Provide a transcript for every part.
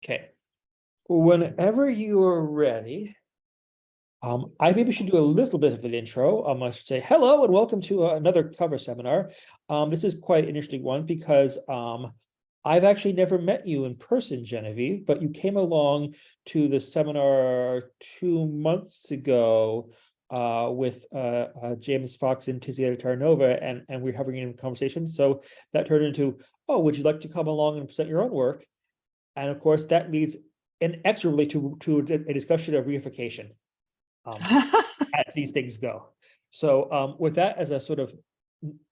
Okay. Whenever you are ready, I maybe should do a little bit of an intro. I should say hello and welcome to another cover seminar. This is quite an interesting one because I've actually never met you in person, Genevieve, but you came along to the seminar 2 months ago with James Fox and Tiziana Terranova, and we're having a conversation. So that turned into, oh, would you like to come along and present your own work? And of course, that leads inexorably to a discussion of reification, as these things go. So with that as a sort of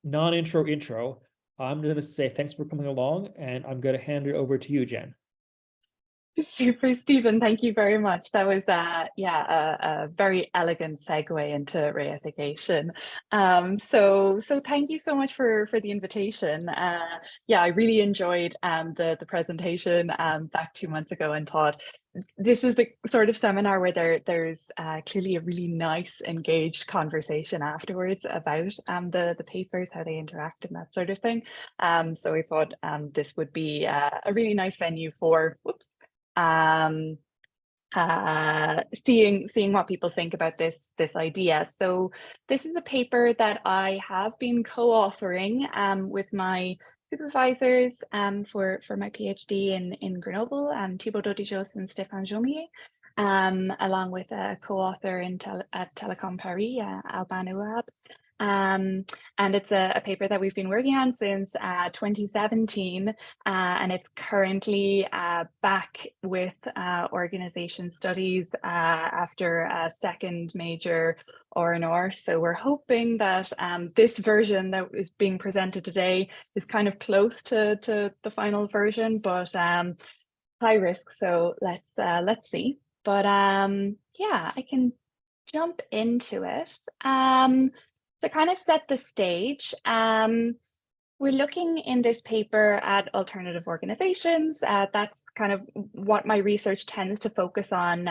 intro, I'm going to say thanks for coming along, and I'm going to hand it over to you, Jen. Super, Stephen. Thank you very much. That was a very elegant segue into reification. So thank you so much for the invitation. I really enjoyed the presentation back 2 months ago, and thought this is the sort of seminar where there's clearly a really nice engaged conversation afterwards about the papers, how they interact, and that sort of thing. So we thought this would be a really nice venue for seeing what people think about this idea. So this is a paper that I have been co-authoring with my supervisors for my PhD in Grenoble, Thibaut Dodijos and Stéphane Jomier, along with a co-author at Telecom Paris, Alban Ouab. And it's a paper that we've been working on since 2017, and it's currently back with organization studies after a second major R&R. So we're hoping that this version that is being presented today is kind of close to the final version, but high risk. So let's see. But I can jump into it. To kind of set the stage, we're looking in this paper at alternative organizations. That's kind of what my research tends to focus on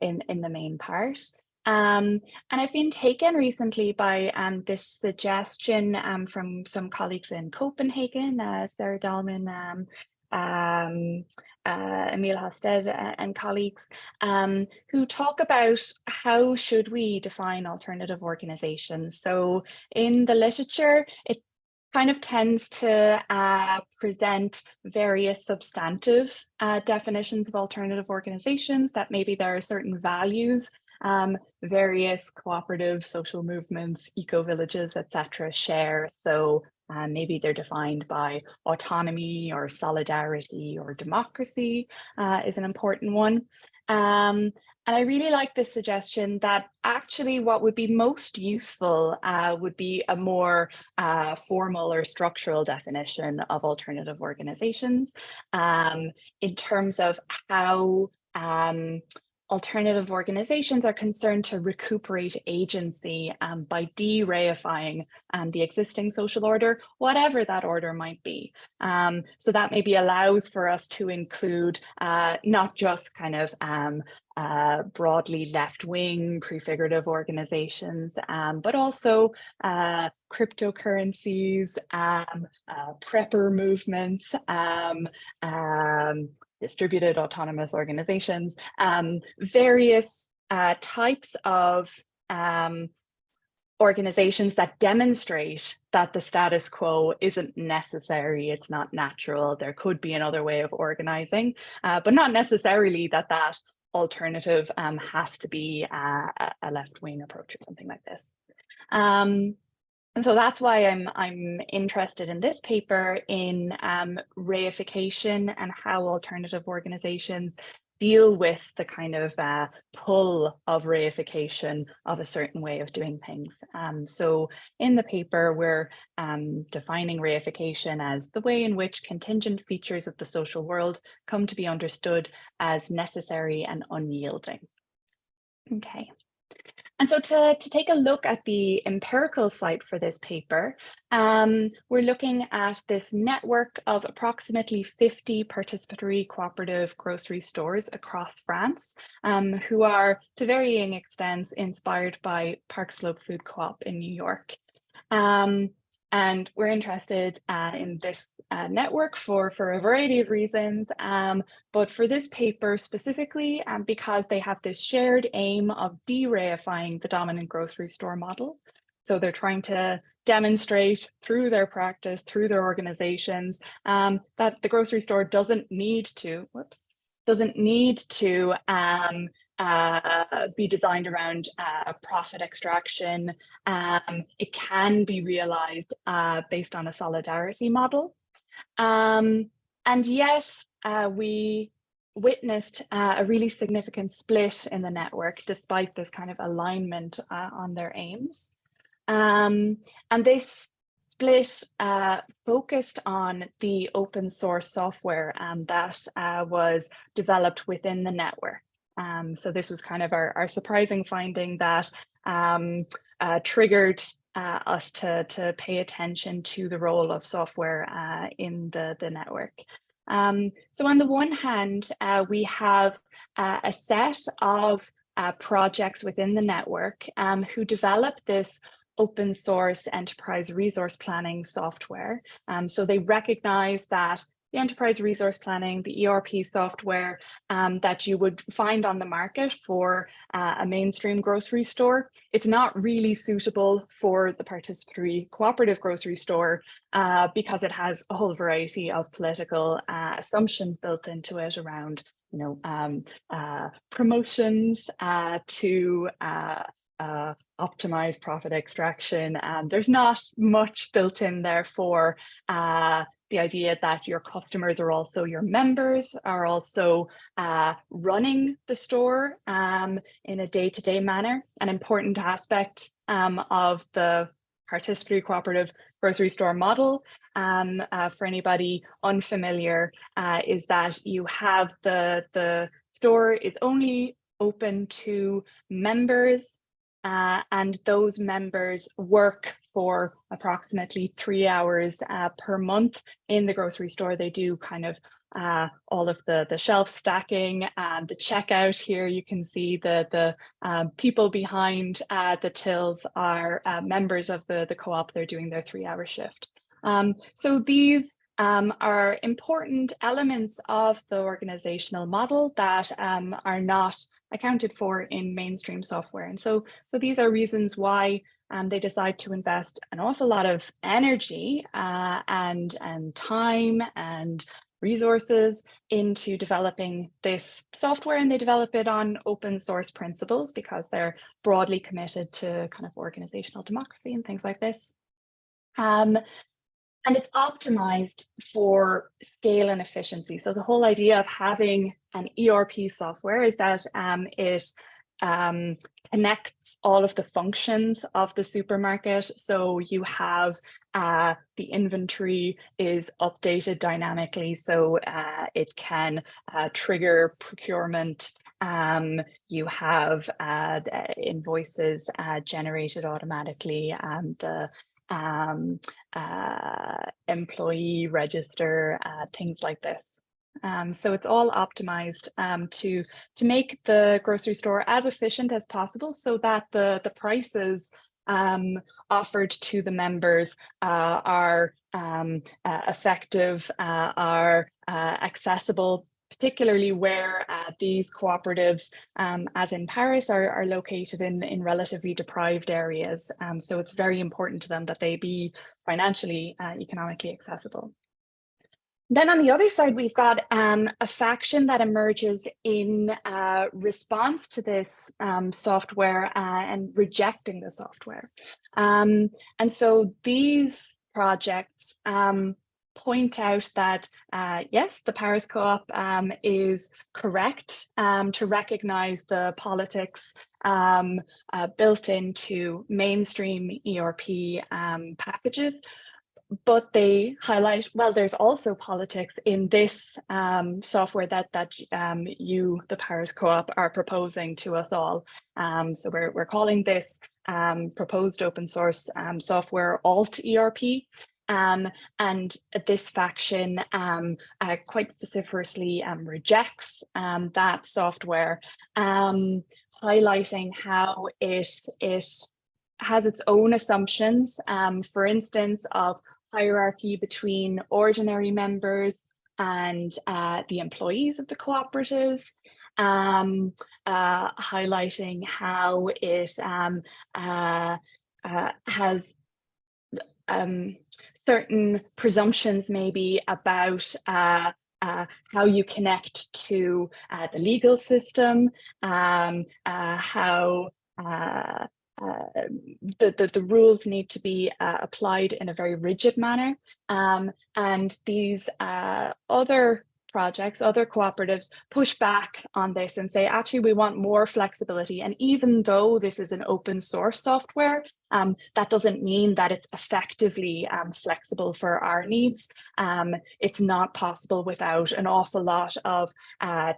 in the main part. And I've been taken recently by this suggestion from some colleagues in Copenhagen, Sarah Dahlman, Emil Hosted and colleagues, who talk about how should we define alternative organizations. So in the literature, it kind of tends to present various substantive definitions of alternative organizations, that maybe there are certain values various cooperative social movements, eco-villages, etc. share. So maybe they're defined by autonomy or solidarity or democracy is an important one. And I really like this suggestion that actually what would be most useful would be a more formal or structural definition of alternative organizations in terms of how alternative organizations are concerned to recuperate agency by de-reifying the existing social order, whatever that order might be. So that maybe allows for us to include not just kind of broadly left-wing prefigurative organizations, but also cryptocurrencies, prepper movements, distributed autonomous organizations, various types of organizations that demonstrate that the status quo isn't necessary, it's not natural, there could be another way of organizing, but not necessarily that alternative has to be a left-wing approach or something like this. And so that's why I'm interested in this paper in reification and how alternative organizations deal with the kind of pull of reification of a certain way of doing things. So in the paper, we're defining reification as the way in which contingent features of the social world come to be understood as necessary and unyielding. Okay. And so to take a look at the empirical site for this paper, we're looking at this network of approximately 50 participatory cooperative grocery stores across France, who are to varying extents inspired by Park Slope Food Co-op in New York. And we're interested in this network for a variety of reasons, but for this paper specifically, because they have this shared aim of dereifying the dominant grocery store model. So they're trying to demonstrate through their practice, through their organizations, that the grocery store doesn't need to be designed around profit extraction. It can be realized based on a solidarity model. And yet we witnessed a really significant split in the network, despite this kind of alignment on their aims. And this split focused on the open source software that was developed within the network. So this was kind of our surprising finding that triggered us to pay attention to the role of software in the network. So on the one hand, we have a set of projects within the network who develop this open source enterprise resource planning software. So they recognize that the enterprise resource planning, the ERP software that you would find on the market for a mainstream grocery store, it's not really suitable for the participatory cooperative grocery store because it has a whole variety of political assumptions built into it around, promotions to optimize profit extraction. There's not much built in there for the idea that your customers are also your members, are also running the store in a day-to-day manner. An important aspect of the participatory cooperative grocery store model, for anybody unfamiliar, is that you have the store is only open to members, and those members work for approximately 3 hours per month in the grocery store. They do kind of all of the shelf stacking and the checkout. Here you can see the people behind the tills are members of the co-op. They're doing their 3-hour shift. So these are important elements of the organizational model that are not accounted for in mainstream software. And so these are reasons why they decide to invest an awful lot of energy and time and resources into developing this software, and they develop it on open source principles because they're broadly committed to kind of organizational democracy and things like this. And it's optimized for scale and efficiency. So the whole idea of having an ERP software is that it connects all of the functions of the supermarket. So you have the inventory is updated dynamically, so it can trigger procurement. You have invoices generated automatically, the employee register, things like this. So it's all optimized to make the grocery store as efficient as possible, so that the prices offered to the members are effective, are accessible, particularly where these cooperatives, as in Paris, are located in relatively deprived areas. So it's very important to them that they be financially, economically accessible. Then on the other side, we've got a faction that emerges in response to this software and rejecting the software. And so these projects point out that, yes, the Paris Co-op is correct to recognize the politics built into mainstream ERP packages. But they highlight, well, there's also politics in this software that you, the Paris Co-op, are proposing to us all. So we're calling this proposed open source software alt ERP. And this faction quite vociferously rejects that software, highlighting how it has its own assumptions, for instance, of hierarchy between ordinary members and the employees of the cooperative, highlighting how it has certain presumptions maybe about how you connect to the legal system, how the rules need to be applied in a very rigid manner. And these other projects, other cooperatives push back on this and say, actually, we want more flexibility. And even though this is an open source software, that doesn't mean that it's effectively flexible for our needs. It's not possible without an awful lot of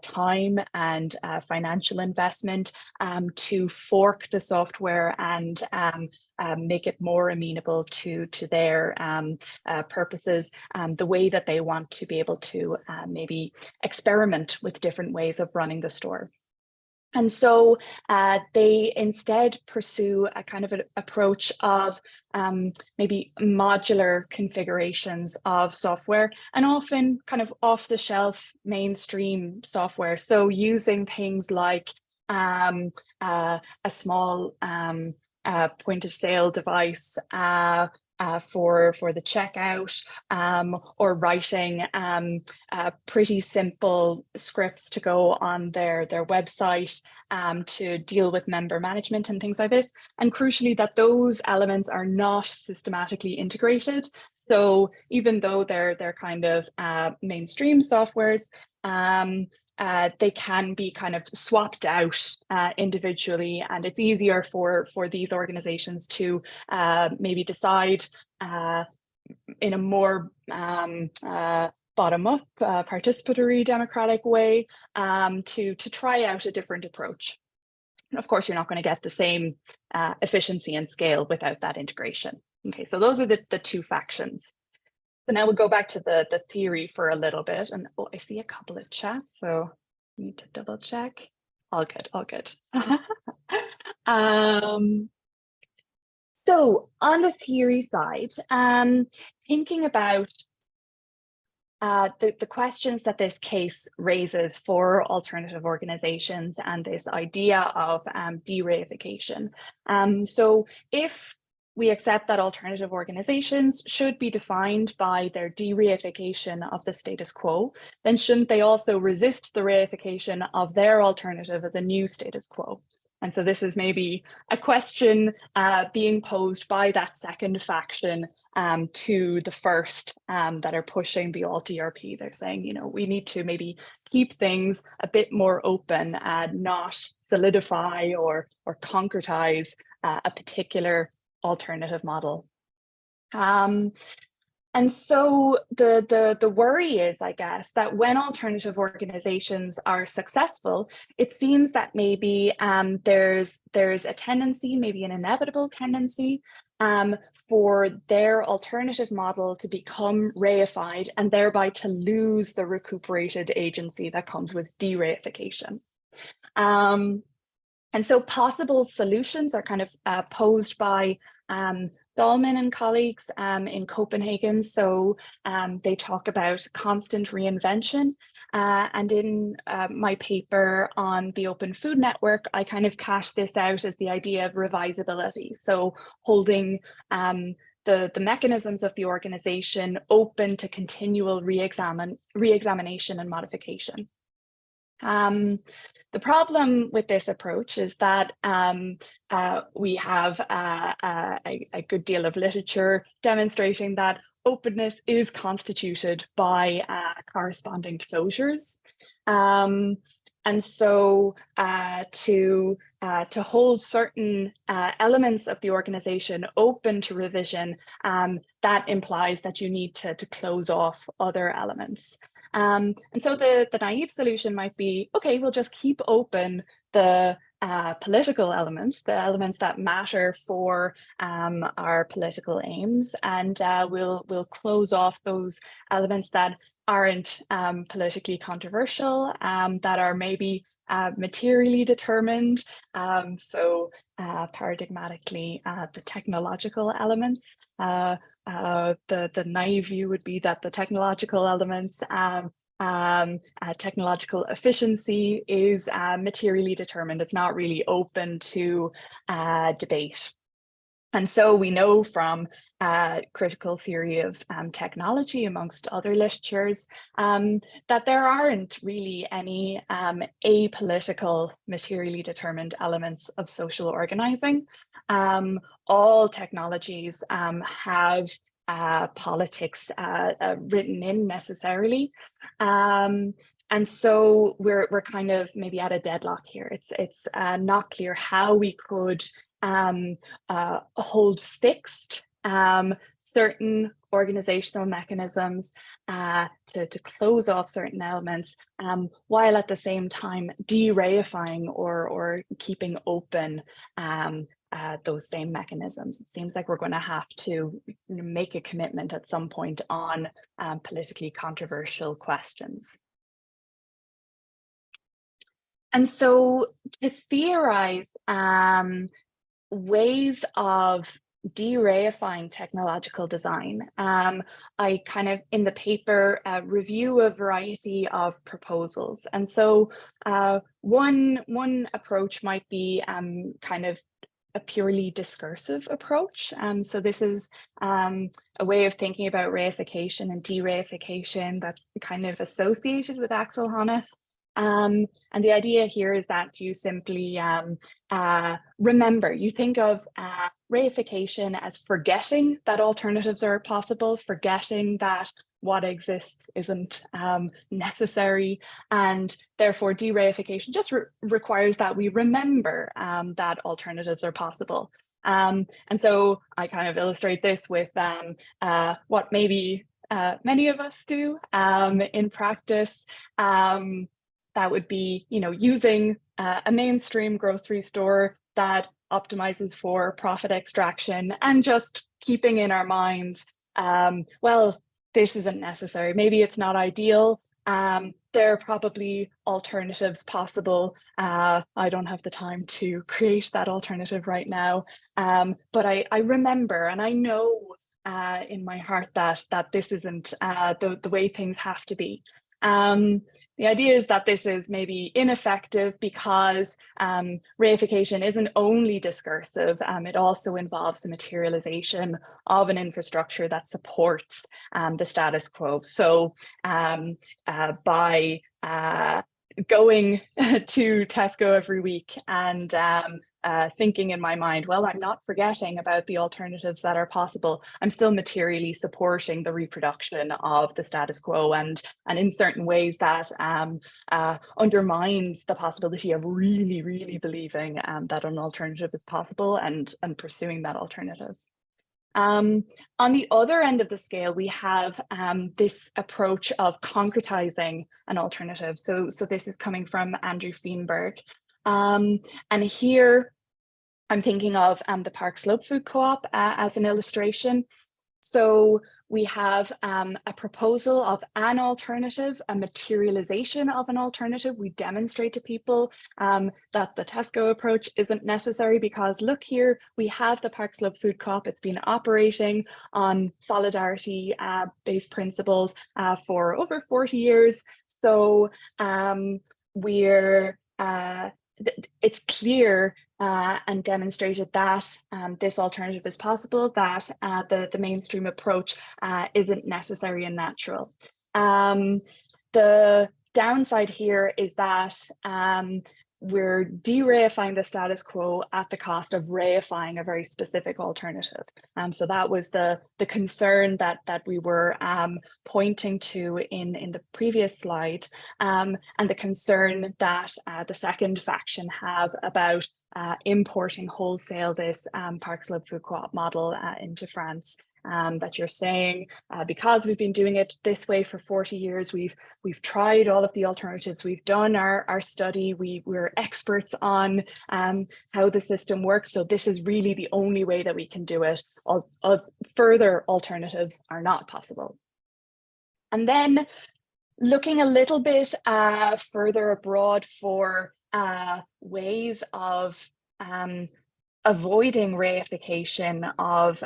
time and financial investment to fork the software and make it more amenable to their purposes, the way that they want to be able to maybe experiment with different ways of running the store. And so they instead pursue a kind of an approach of maybe modular configurations of software, and often kind of off-the-shelf mainstream software. So using things like a small point of sale device for the checkout, or writing pretty simple scripts to go on their website to deal with member management and things like this. And crucially, that those elements are not systematically integrated. So even though they're kind of mainstream softwares, they can be kind of swapped out individually, and it's easier for these organizations to maybe decide in a more bottom-up, participatory, democratic way to try out a different approach. And of course, you're not going to get the same efficiency and scale without that integration. Okay, so those are the two factions. So now we'll go back to the theory for a little bit. And oh, I see a couple of chats, so I need to double check. All good, all good. So on the theory side, thinking about the questions that this case raises for alternative organizations and this idea of dereification. So if we accept that alternative organizations should be defined by their dereification of the status quo, then shouldn't they also resist the reification of their alternative as a new status quo? And so this is maybe a question being posed by that second faction to the first that are pushing the alt-DRP. They're saying, you know, we need to maybe keep things a bit more open and not solidify or concretize a particular alternative model. And so the worry is, I guess, that when alternative organizations are successful, it seems that maybe there's a tendency, maybe an inevitable tendency, for their alternative model to become reified and thereby to lose the recuperated agency that comes with dereification. And so possible solutions are kind of posed by Dahlman and colleagues in Copenhagen. So they talk about constant reinvention. And in my paper on the Open Food Network, I kind of cash this out as the idea of revisability. So holding the mechanisms of the organization open to continual re-examination and modification. The problem with this approach is that we have a good deal of literature demonstrating that openness is constituted by corresponding closures. And so to hold certain elements of the organization open to revision, that implies that you need to close off other elements. And so the naive solution might be, okay, we'll just keep open the political elements, the elements that matter for our political aims, and we'll close off those elements that aren't politically controversial, that are maybe materially determined. So paradigmatically, the technological elements. The naive view would be that the technological elements, technological efficiency is materially determined. It's not really open to debate. And so we know from critical theory of technology, amongst other literatures, that there aren't really any apolitical, materially determined elements of social organizing. All technologies have politics written in necessarily. And so we're kind of maybe at a deadlock here. It's not clear how we could hold fixed certain organizational mechanisms to close off certain elements, while at the same time dereifying or keeping open those same mechanisms. It seems like we're going to have to make a commitment at some point on politically controversial questions. And so to theorize ways of dereifying technological design, I kind of, in the paper, review a variety of proposals. And so one approach might be kind of a purely discursive approach. So this is a way of thinking about reification and dereification that's kind of associated with Axel Honneth. And the idea here is that you simply remember, you think of reification as forgetting that alternatives are possible, forgetting that what exists isn't necessary, and therefore dereification just requires that we remember that alternatives are possible. And so I kind of illustrate this with what maybe many of us do in practice. That would be, using a mainstream grocery store that optimizes for profit extraction and just keeping in our minds, well, this isn't necessary. Maybe it's not ideal. There are probably alternatives possible. I don't have the time to create that alternative right now. But I remember and I know in my heart that this isn't the way things have to be. The idea is that this is maybe ineffective because reification isn't only discursive, it also involves the materialization of an infrastructure that supports the status quo. So by going to Tesco every week and thinking in my mind, well, I'm not forgetting about the alternatives that are possible. I'm still materially supporting the reproduction of the status quo, and in certain ways that undermines the possibility of really, really believing that an alternative is possible and pursuing that alternative. On the other end of the scale, we have this approach of concretizing an alternative. So this is coming from Andrew Feenberg. And here I'm thinking of the Park Slope Food Co-op as an illustration. So we have a proposal of an alternative, a materialization of an alternative. We demonstrate to people that the Tesco approach isn't necessary because look here, we have the Park Slope Food Co-op. It's been operating on solidarity-based principles for over 40 years. So it's clear and demonstrated that this alternative is possible, that the mainstream approach isn't necessary and natural. The downside here is that we're dereifying the status quo at the cost of reifying a very specific alternative. So that was the concern that we were pointing to in the previous slide, and the concern that the second faction have about importing wholesale this Park Slope Food Co-op model into France. That you're saying because we've been doing it this way for 40 years, we've tried all of the alternatives, we've done our study, we're experts on how the system works, so this is really the only way that we can do it. Further alternatives are not possible. And then Looking a little bit further abroad for ways of avoiding reification of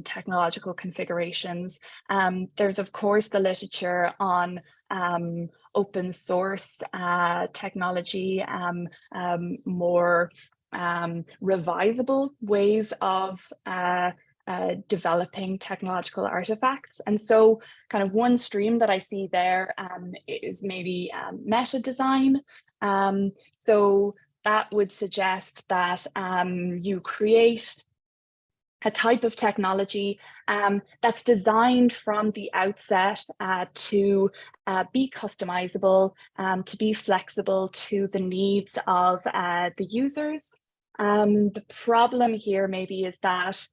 technological configurations. There's of course the literature on open source technology, more revisable ways of developing technological artifacts. And so kind of one stream that I see there is maybe meta design. So that would suggest that you create a type of technology that's designed from the outset to be customizable, to be flexible to the needs of the users. The problem here maybe is that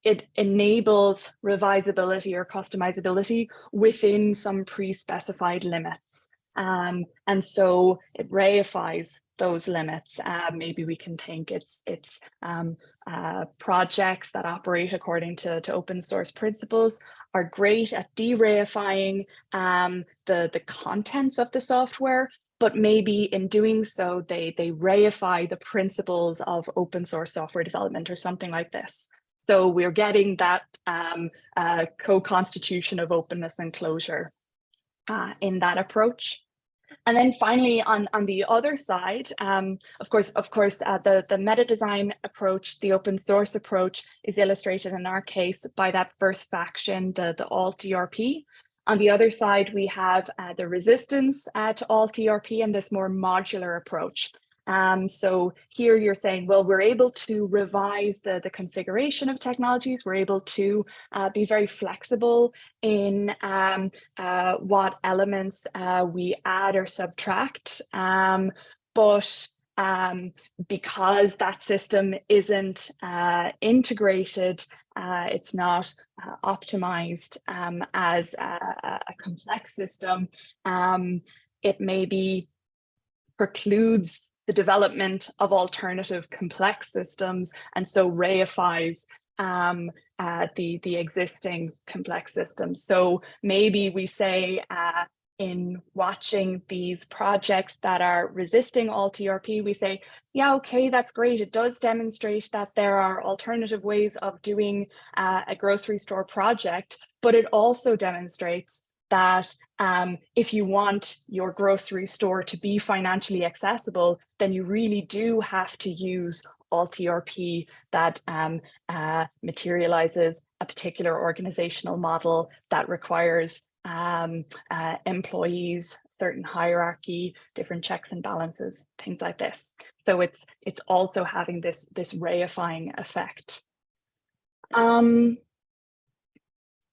it enables revisability or customizability within some pre-specified limits. And so it reifies those limits. Maybe we can think it's projects that operate according to open source principles are great at dereifying the contents of the software, but maybe in doing so, they reify the principles of open source software development or something like this. So we're getting that co-constitution of openness and closure in that approach. And then finally, on the other side, of course, the meta design approach, the open source approach, is illustrated in our case by that first faction, the alt ERP. On the other side, we have the resistance to alt ERP and this more modular approach. So here you're saying, well, we're able to revise the configuration of technologies. We're able to be very flexible in what elements we add or subtract. But because that system isn't integrated, it's not optimized as a complex system, it maybe precludes the development of alternative complex systems, and so reifies the existing complex systems. So maybe we say in watching these projects that are resisting alt ERP, we say, yeah, okay, that's great. It does demonstrate that there are alternative ways of doing a grocery store project, but it also demonstrates that if you want your grocery store to be financially accessible, then you really do have to use alt ERP that materializes a particular organizational model that requires employees, certain hierarchy, different checks and balances, things like this. So it's also having this reifying effect.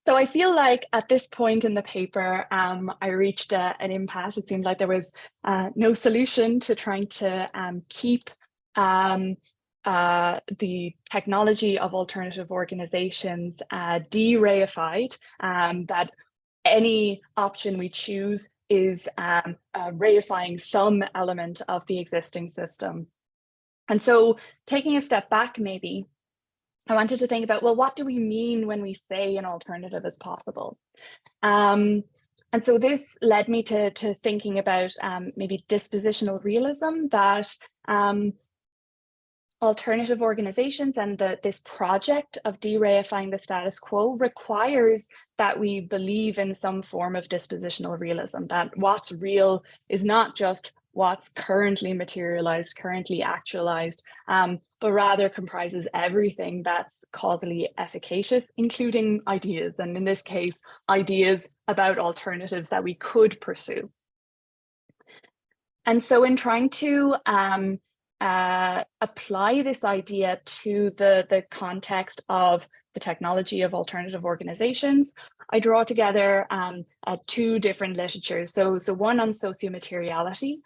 So I feel like at this point in the paper, I reached an impasse. It seemed like there was no solution to trying to keep the technology of alternative organizations de-reified, that any option we choose is reifying some element of the existing system. And so taking a step back, maybe, I wanted to think about, well, what do we mean when we say an alternative is possible? And so this led me to thinking about maybe dispositional realism, that alternative organizations and this project of dereifying the status quo requires that we believe in some form of dispositional realism, that what's real is not just what's currently materialized, currently actualized, but rather comprises everything that's causally efficacious, including ideas, and in this case, ideas about alternatives that we could pursue. And so in trying to apply this idea to the context of the technology of alternative organizations, I draw together two different literatures. So one on sociomateriality,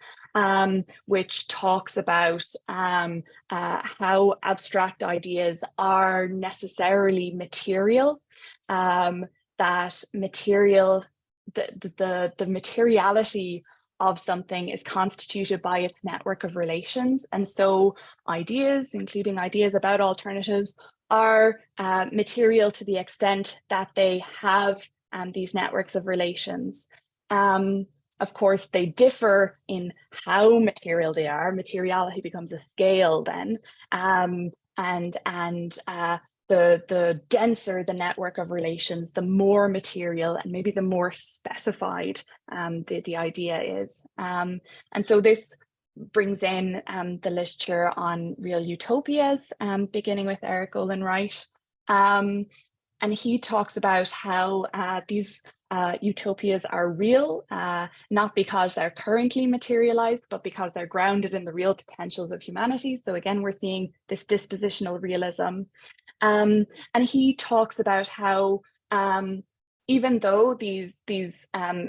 which talks about how abstract ideas are necessarily material, that the materiality of something is constituted by its network of relations. And so ideas, including ideas about alternatives, are material to the extent that they have these networks of relations. Of course, they differ in how material they are. Materiality becomes a scale then, the denser the network of relations, the more material and maybe the more specified the idea is. And so this brings in the literature on real utopias, beginning with Eric Olin Wright. And he talks about how these utopias are real, not because they're currently materialized, but because they're grounded in the real potentials of humanity. So again, we're seeing this dispositional realism. And he talks about how even though these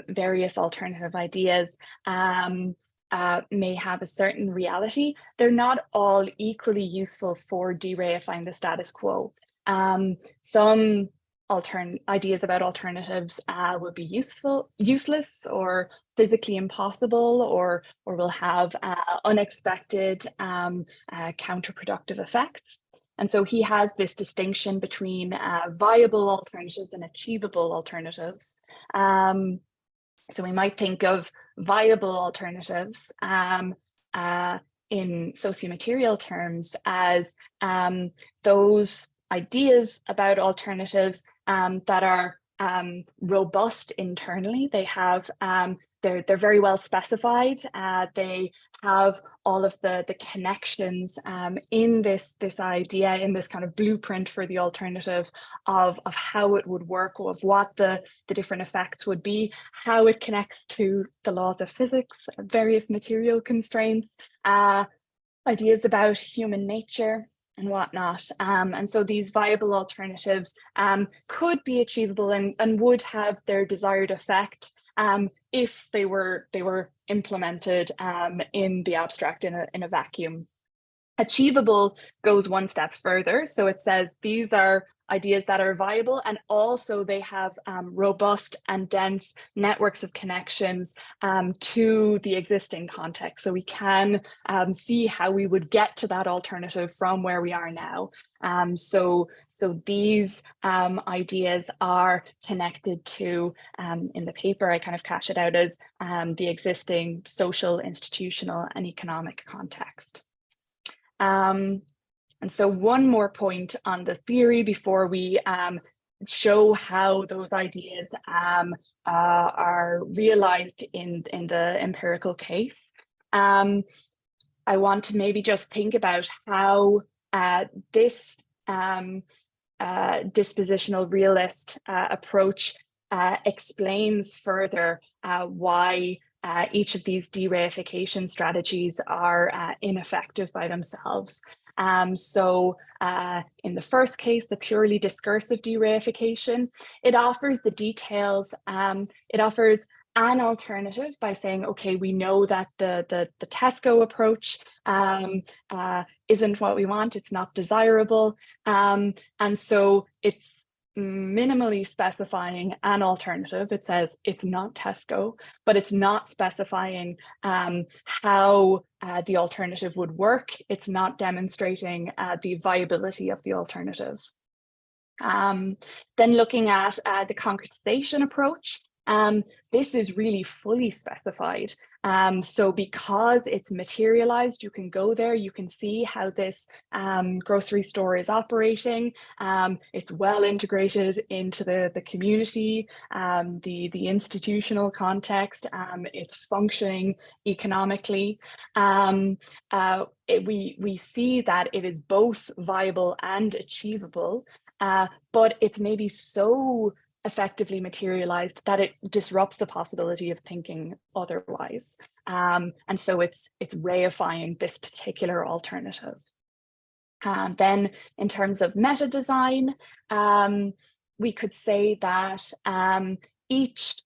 various alternative ideas may have a certain reality, they're not all equally useful for dereifying the status quo. Some ideas about alternatives would be useless or physically impossible, or will have unexpected counterproductive effects. And so he has this distinction between viable alternatives and achievable alternatives. So we might think of viable alternatives in sociomaterial terms as those ideas about alternatives that are robust internally. They have they're very well specified. They have all of the connections in this idea, in this kind of blueprint for the alternative of how it would work, of what the different effects would be, how it connects to the laws of physics, various material constraints, ideas about human nature and whatnot. And so these viable alternatives could be achievable and would have their desired effect if they were implemented in the abstract in a vacuum. Achievable goes one step further. So it says these are ideas that are viable, and also they have robust and dense networks of connections to the existing context. So we can see how we would get to that alternative from where we are now. So these ideas are connected to, in the paper, I kind of cash it out as the existing social, institutional, and economic context. And so one more point on the theory before we show how those ideas are realized in the empirical case. I want to maybe just think about how this dispositional realist approach explains further why each of these dereification strategies are ineffective by themselves. So in the first case, the purely discursive dereification, it offers the details, it offers an alternative by saying, okay, we know that the Tesco approach isn't what we want, it's not desirable. And so it's minimally specifying an alternative. It says it's not Tesco, but it's not specifying how the alternative would work. It's not demonstrating the viability of the alternative. Then looking at the concretization approach, this is really fully specified. So because it's materialized, you can go there, you can see how this grocery store is operating. It's well integrated into the community, the institutional context. It's functioning economically. We see that it is both viable and achievable, but it's maybe so effectively materialized that it disrupts the possibility of thinking otherwise. And so it's reifying this particular alternative. Then in terms of meta design, we could say that each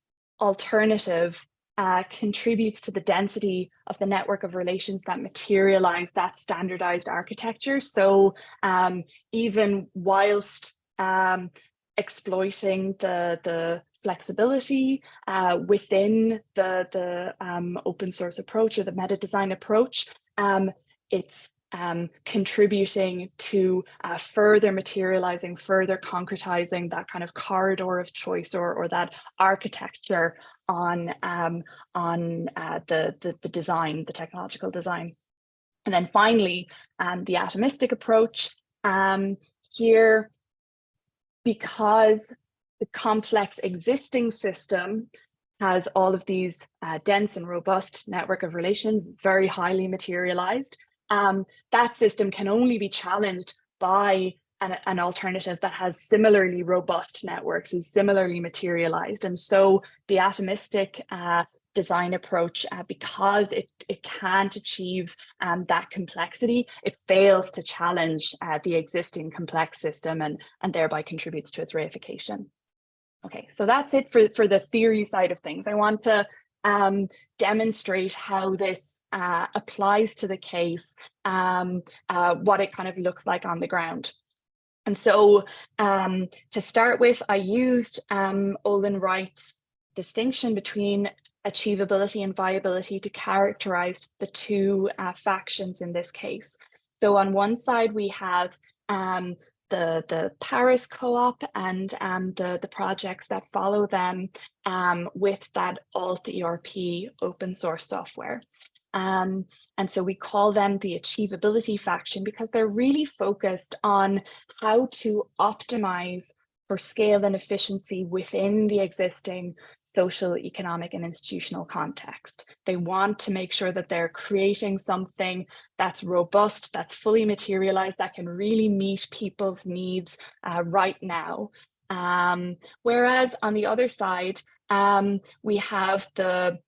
alternative contributes to the density of the network of relations that materialize that standardized architecture. So even whilst exploiting the flexibility within the open source approach or the meta design approach, it's contributing to further materializing, further concretizing that kind of corridor of choice, or that architecture on the design, the technological design. And then finally, the atomistic approach. Here, because the complex existing system has all of these dense and robust network of relations, very highly materialized, that system can only be challenged by an alternative that has similarly robust networks, is similarly materialized. And so the atomistic design approach, because it can't achieve that complexity, it fails to challenge the existing complex system, and thereby contributes to its reification. Okay, so that's it for the theory side of things. I want to demonstrate how this applies to the case, what it kind of looks like on the ground. And so to start with, I used Olin Wright's distinction between achievability and viability to characterize the two factions in this case. So on one side, we have the Paris co-op and the projects that follow them with that alt ERP open source software. And so we call them the achievability faction because they're really focused on how to optimize for scale and efficiency within the existing social, economic, and institutional context. They want to make sure that they're creating something that's robust, that's fully materialized, that can really meet people's needs right now. Whereas on the other side, we have the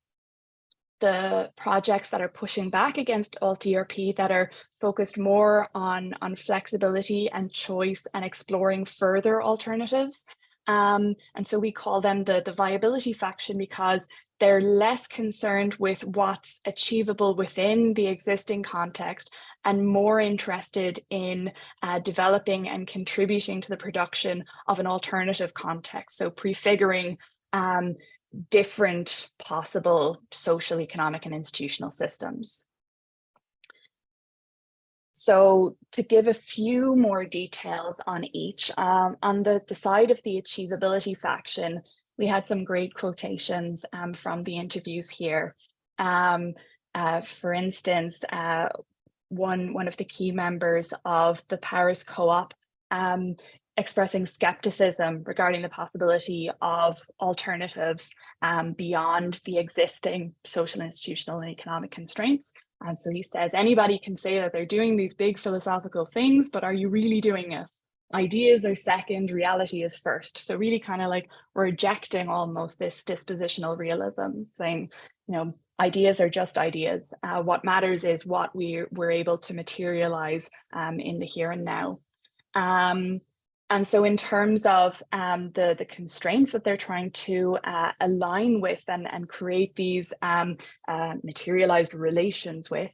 projects that are pushing back against alt ERP, that are focused more on flexibility and choice and exploring further alternatives. And so we call them the viability faction because they're less concerned with what's achievable within the existing context and more interested in developing and contributing to the production of an alternative context. So prefiguring different possible social, economic, and institutional systems. So to give a few more details on each, on the side of the achievability faction, we had some great quotations from the interviews here. For instance, one of the key members of the Paris co-op expressing skepticism regarding the possibility of alternatives beyond the existing social, institutional, and economic constraints. So he says, anybody can say that they're doing these big philosophical things, but are you really doing it? Ideas are second, reality is first. So really kind of like rejecting almost this dispositional realism, saying, you know, ideas are just ideas. What matters is what we're able to materialize in the here and now. And so in terms of the constraints that they're trying to align with and create these materialized relations with,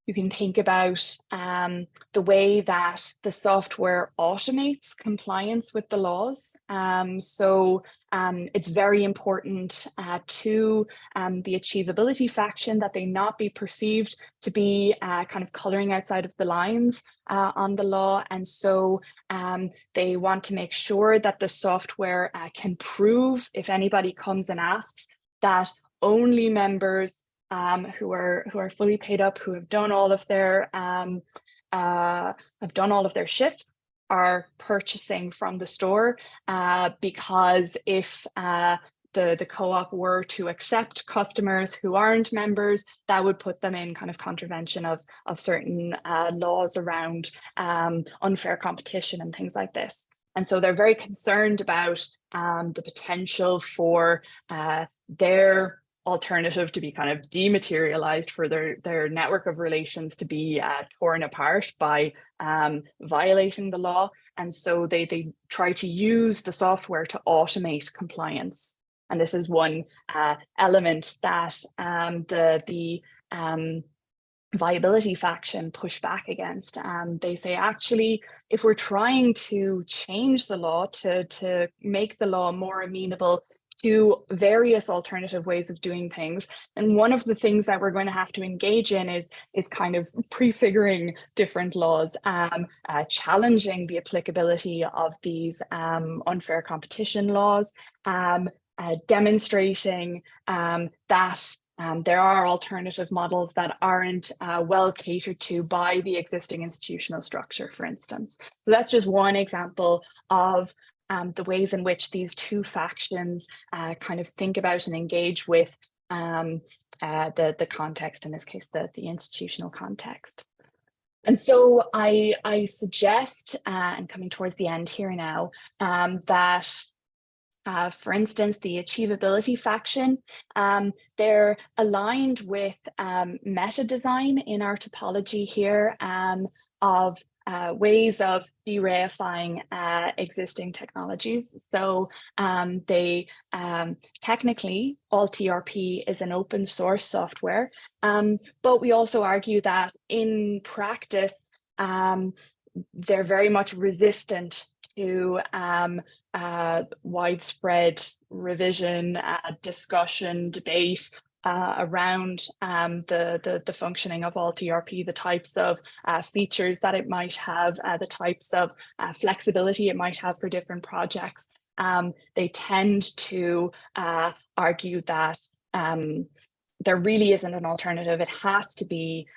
you can think about the way that the software automates compliance with the laws. So it's very important to the achievability faction that they not be perceived to be kind of coloring outside of the lines on the law. And so they want to make sure that the software can prove, if anybody comes and asks, that only members who are fully paid up, who have done all of their shifts, are purchasing from the store, because if the co-op were to accept customers who aren't members, that would put them in kind of contravention of certain laws around unfair competition and things like this. And so they're very concerned about the potential for their alternative to be kind of dematerialized, for their network of relations to be torn apart by violating the law. And so they try to use the software to automate compliance. And this is one element that the viability faction push back against. They say, actually, if we're trying to change the law to make the law more amenable to various alternative ways of doing things. And one of the things that we're going to have to engage in is kind of prefiguring different laws, challenging the applicability of these unfair competition laws, demonstrating that there are alternative models that aren't well catered to by the existing institutional structure, for instance. So that's just one example of the ways in which these two factions kind of think about and engage with the context, in this case, the institutional context. And so I suggest, and coming towards the end here now, that for instance, the achievability faction, they're aligned with meta design in our topology here of ways of dereifying existing technologies. So they technically, all TRP is an open source software, but we also argue that in practice, they're very much resistant to widespread revision, discussion, debate around the functioning of all TRP, the types of features that it might have, the types of flexibility it might have for different projects. They tend to argue that there really isn't an alternative. It has to be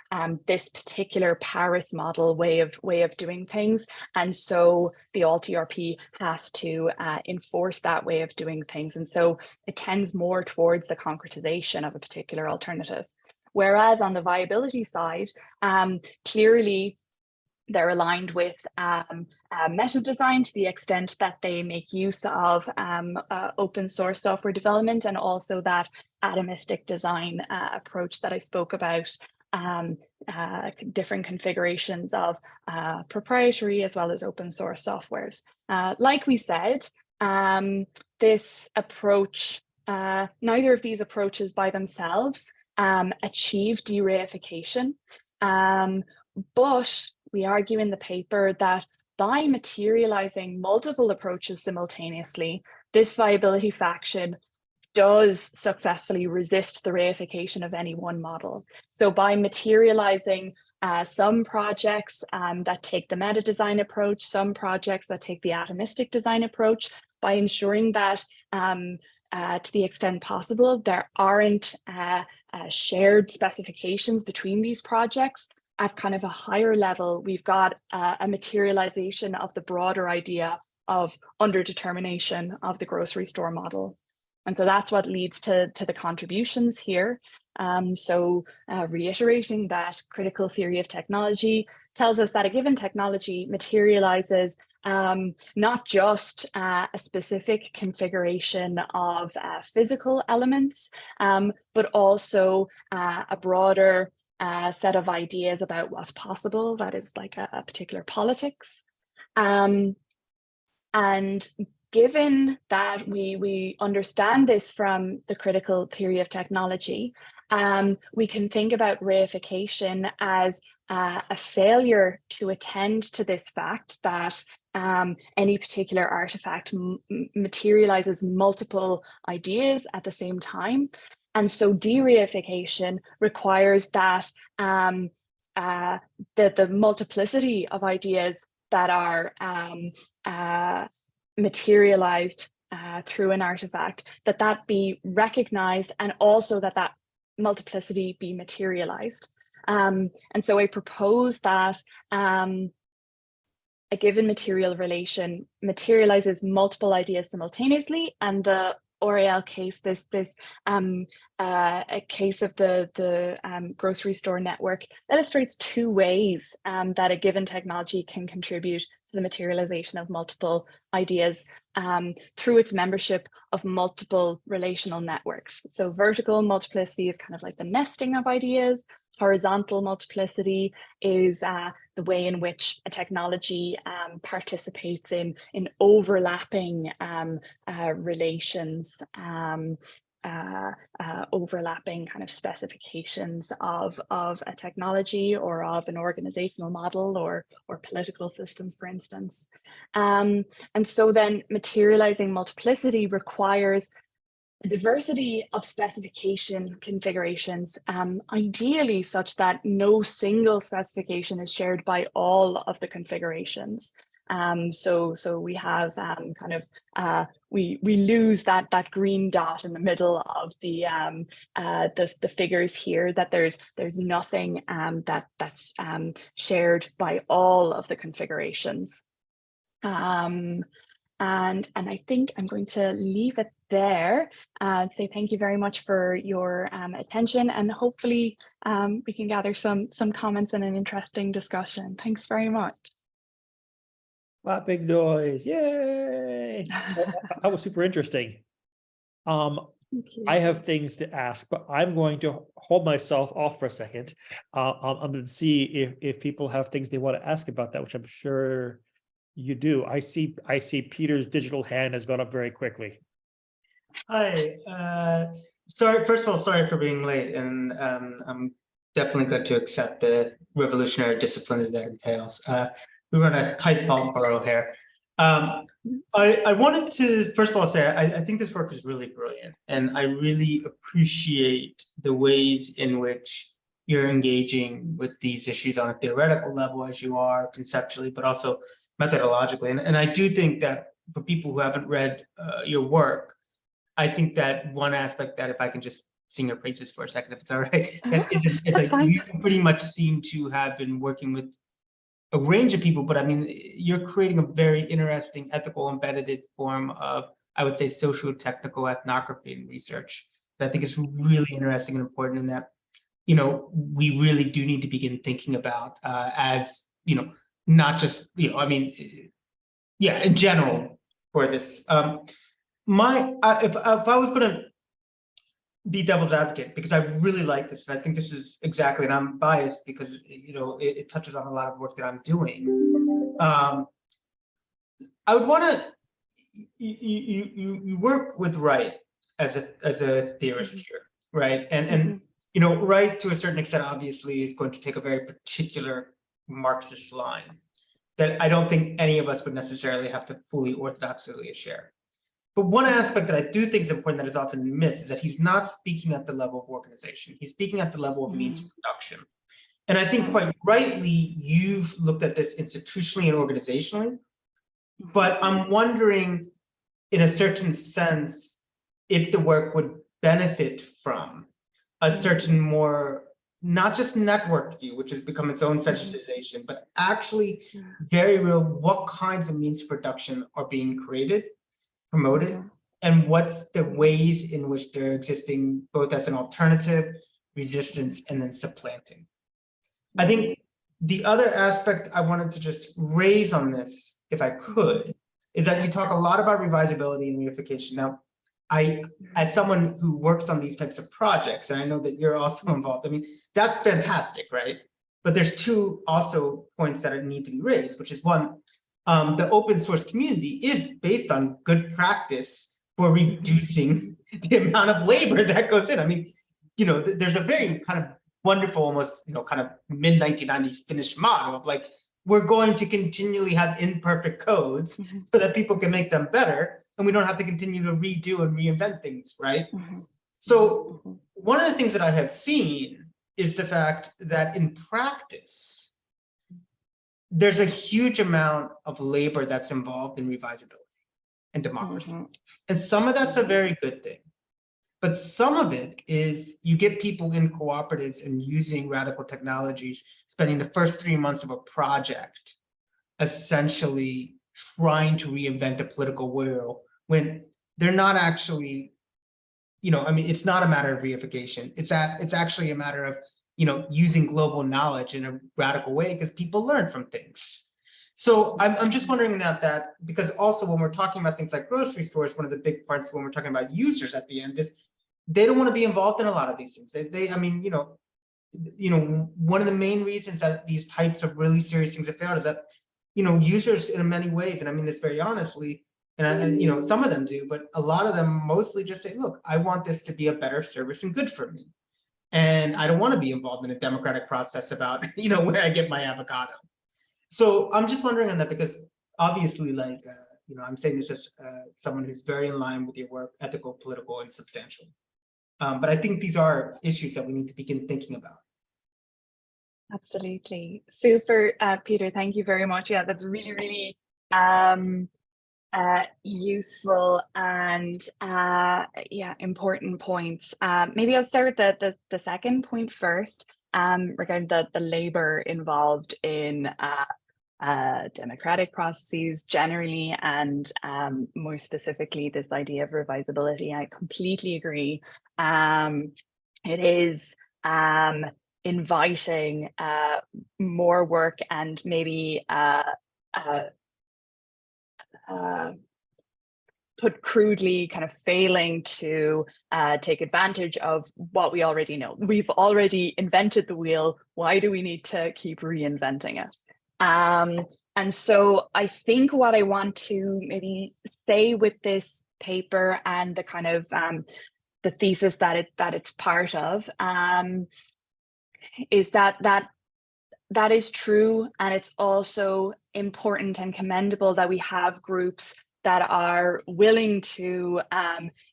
this particular Paris model way of doing things. And so the all-TRP has to enforce that way of doing things. And so it tends more towards the concretization of a particular alternative. Whereas on the viability side, clearly they're aligned with meta design to the extent that they make use of open source software development, and also that atomistic design approach that I spoke about, different configurations of proprietary as well as open source softwares. Like we said, this approach, neither of these approaches by themselves achieve dereification, but we argue in the paper that by materializing multiple approaches simultaneously, this viability faction does successfully resist the reification of any one model. So by materializing some projects that take the meta design approach, some projects that take the atomistic design approach, by ensuring that to the extent possible, there aren't shared specifications between these projects. At kind of a higher level, we've got a materialization of the broader idea of underdetermination of the grocery store model. And so that's what leads to the contributions here. Reiterating that critical theory of technology tells us that a given technology materializes not just a specific configuration of physical elements, but also a broader set of ideas about what's possible. That is like a particular politics. And given that we understand this from the critical theory of technology, we can think about reification as a failure to attend to this fact that any particular artifact materializes multiple ideas at the same time. And so dereification requires that the multiplicity of ideas that are materialized through an artifact, that be recognized, and also that multiplicity be materialized. And so I propose that a given material relation materializes multiple ideas simultaneously, and the L'Oréal case, this a case of the grocery store network, illustrates two ways that a given technology can contribute to the materialization of multiple ideas through its membership of multiple relational networks. So vertical multiplicity is kind of like the nesting of ideas. Horizontal multiplicity is the way in which a technology participates in overlapping relations, overlapping kind of specifications of a technology or of an organizational model or political system, for instance. And so then materializing multiplicity requires a diversity of specification configurations, ideally such that no single specification is shared by all of the configurations. So we have we lose that green dot in the middle of the figures here, that there's nothing that's shared by all of the configurations. And I think I'm going to leave it there and say thank you very much for your attention, and hopefully we can gather some comments and an interesting discussion. Thanks very much. Clapping noise, yay! That was super interesting. I have things to ask, but I'm going to hold myself off for a second. I'm going to see if people have things they want to ask about that, which I'm sure you do. I see Peter's digital hand has gone up very quickly. Hi. Sorry. First of all, sorry for being late, and I'm definitely going to accept the revolutionary discipline that entails. We run a tight ball borrow here. I wanted to first of all say I think this work is really brilliant, and I really appreciate the ways in which you're engaging with these issues on a theoretical level, as you are conceptually, but also methodologically. And I do think that for people who haven't read your work, I think that one aspect that, if I can just sing your praises for a second, if it's all right, it's like fine. You pretty much seem to have been working with a range of people, but I mean, you're creating a very interesting ethical embedded form of, I would say, sociotechnical ethnography and research that I think is really interesting and important, in that, you know, we really do need to begin thinking about as, you know, not just, you know, I mean, yeah, in general for this. If I was going to be devil's advocate, because I really like this, and I think this is exactly, and I'm biased because, you know, it touches on a lot of work that I'm doing. I would want to, you work with Wright as a theorist here, right? And you know, Wright to a certain extent obviously is going to take a very particular Marxist line that I don't think any of us would necessarily have to fully orthodoxly share. But one aspect that I do think is important that is often missed is that he's not speaking at the level of organization. He's speaking at the level of means of production. And I think quite rightly, you've looked at this institutionally and organizationally. But I'm wondering, in a certain sense, if the work would benefit from a certain more, not just networked view, which has become its own fetishization, but actually very real, what kinds of means of production are being created, promoted, and what's the ways in which they're existing both as an alternative, resistance, and then supplanting. I think the other aspect I wanted to just raise on this, if I could, is that you talk a lot about revisability and reification. Now, as someone who works on these types of projects, and I know that you're also involved, I mean, that's fantastic, right? But there's two also points that need to be raised, which is one, the open source community is based on good practice for reducing the amount of labor that goes in. I mean, you know, there's a very kind of wonderful, almost, you know, kind of mid-1990s Finnish model of like, we're going to continually have imperfect codes so that people can make them better, and we don't have to continue to redo and reinvent things, right? So one of the things that I have seen is the fact that in practice, there's a huge amount of labor that's involved in revisability and democracy. And some of that's a very good thing. But some of it is you get people in cooperatives and using radical technologies, spending the first 3 months of a project essentially trying to reinvent a political will when they're not actually, you know, I mean, it's not a matter of reification. It's actually a matter of, you know, using global knowledge in a radical way because people learn from things. So I'm just wondering about that, because also when we're talking about things like grocery stores, one of the big parts when we're talking about users at the end is they don't want to be involved in a lot of these things. I mean, you know, one of the main reasons that these types of really serious things have failed is that, you know, users in many ways, and I mean this very honestly, and you know, some of them do, but a lot of them mostly just say, look, I want this to be a better service and good for me. And I don't want to be involved in a democratic process about, you know, where I get my avocado. So I'm just wondering on that, because obviously, like, I'm saying this as someone who's very in line with your work, ethical, political, and substantial. But I think these are issues that we need to begin thinking about. Absolutely. Super, Peter, thank you very much. Yeah, that's really, really useful and yeah, important points. Maybe I'll start with the second point first, regarding the labor involved in democratic processes generally, and more specifically this idea of revisability. I completely agree. It is inviting more work and maybe put crudely, kind of failing to take advantage of what we already know. We've already invented the wheel. Why do we need to keep reinventing it? And so I think what I want to maybe say with this paper and the kind of the thesis that it's part of is that is true, and it's also important and commendable that we have groups that are willing to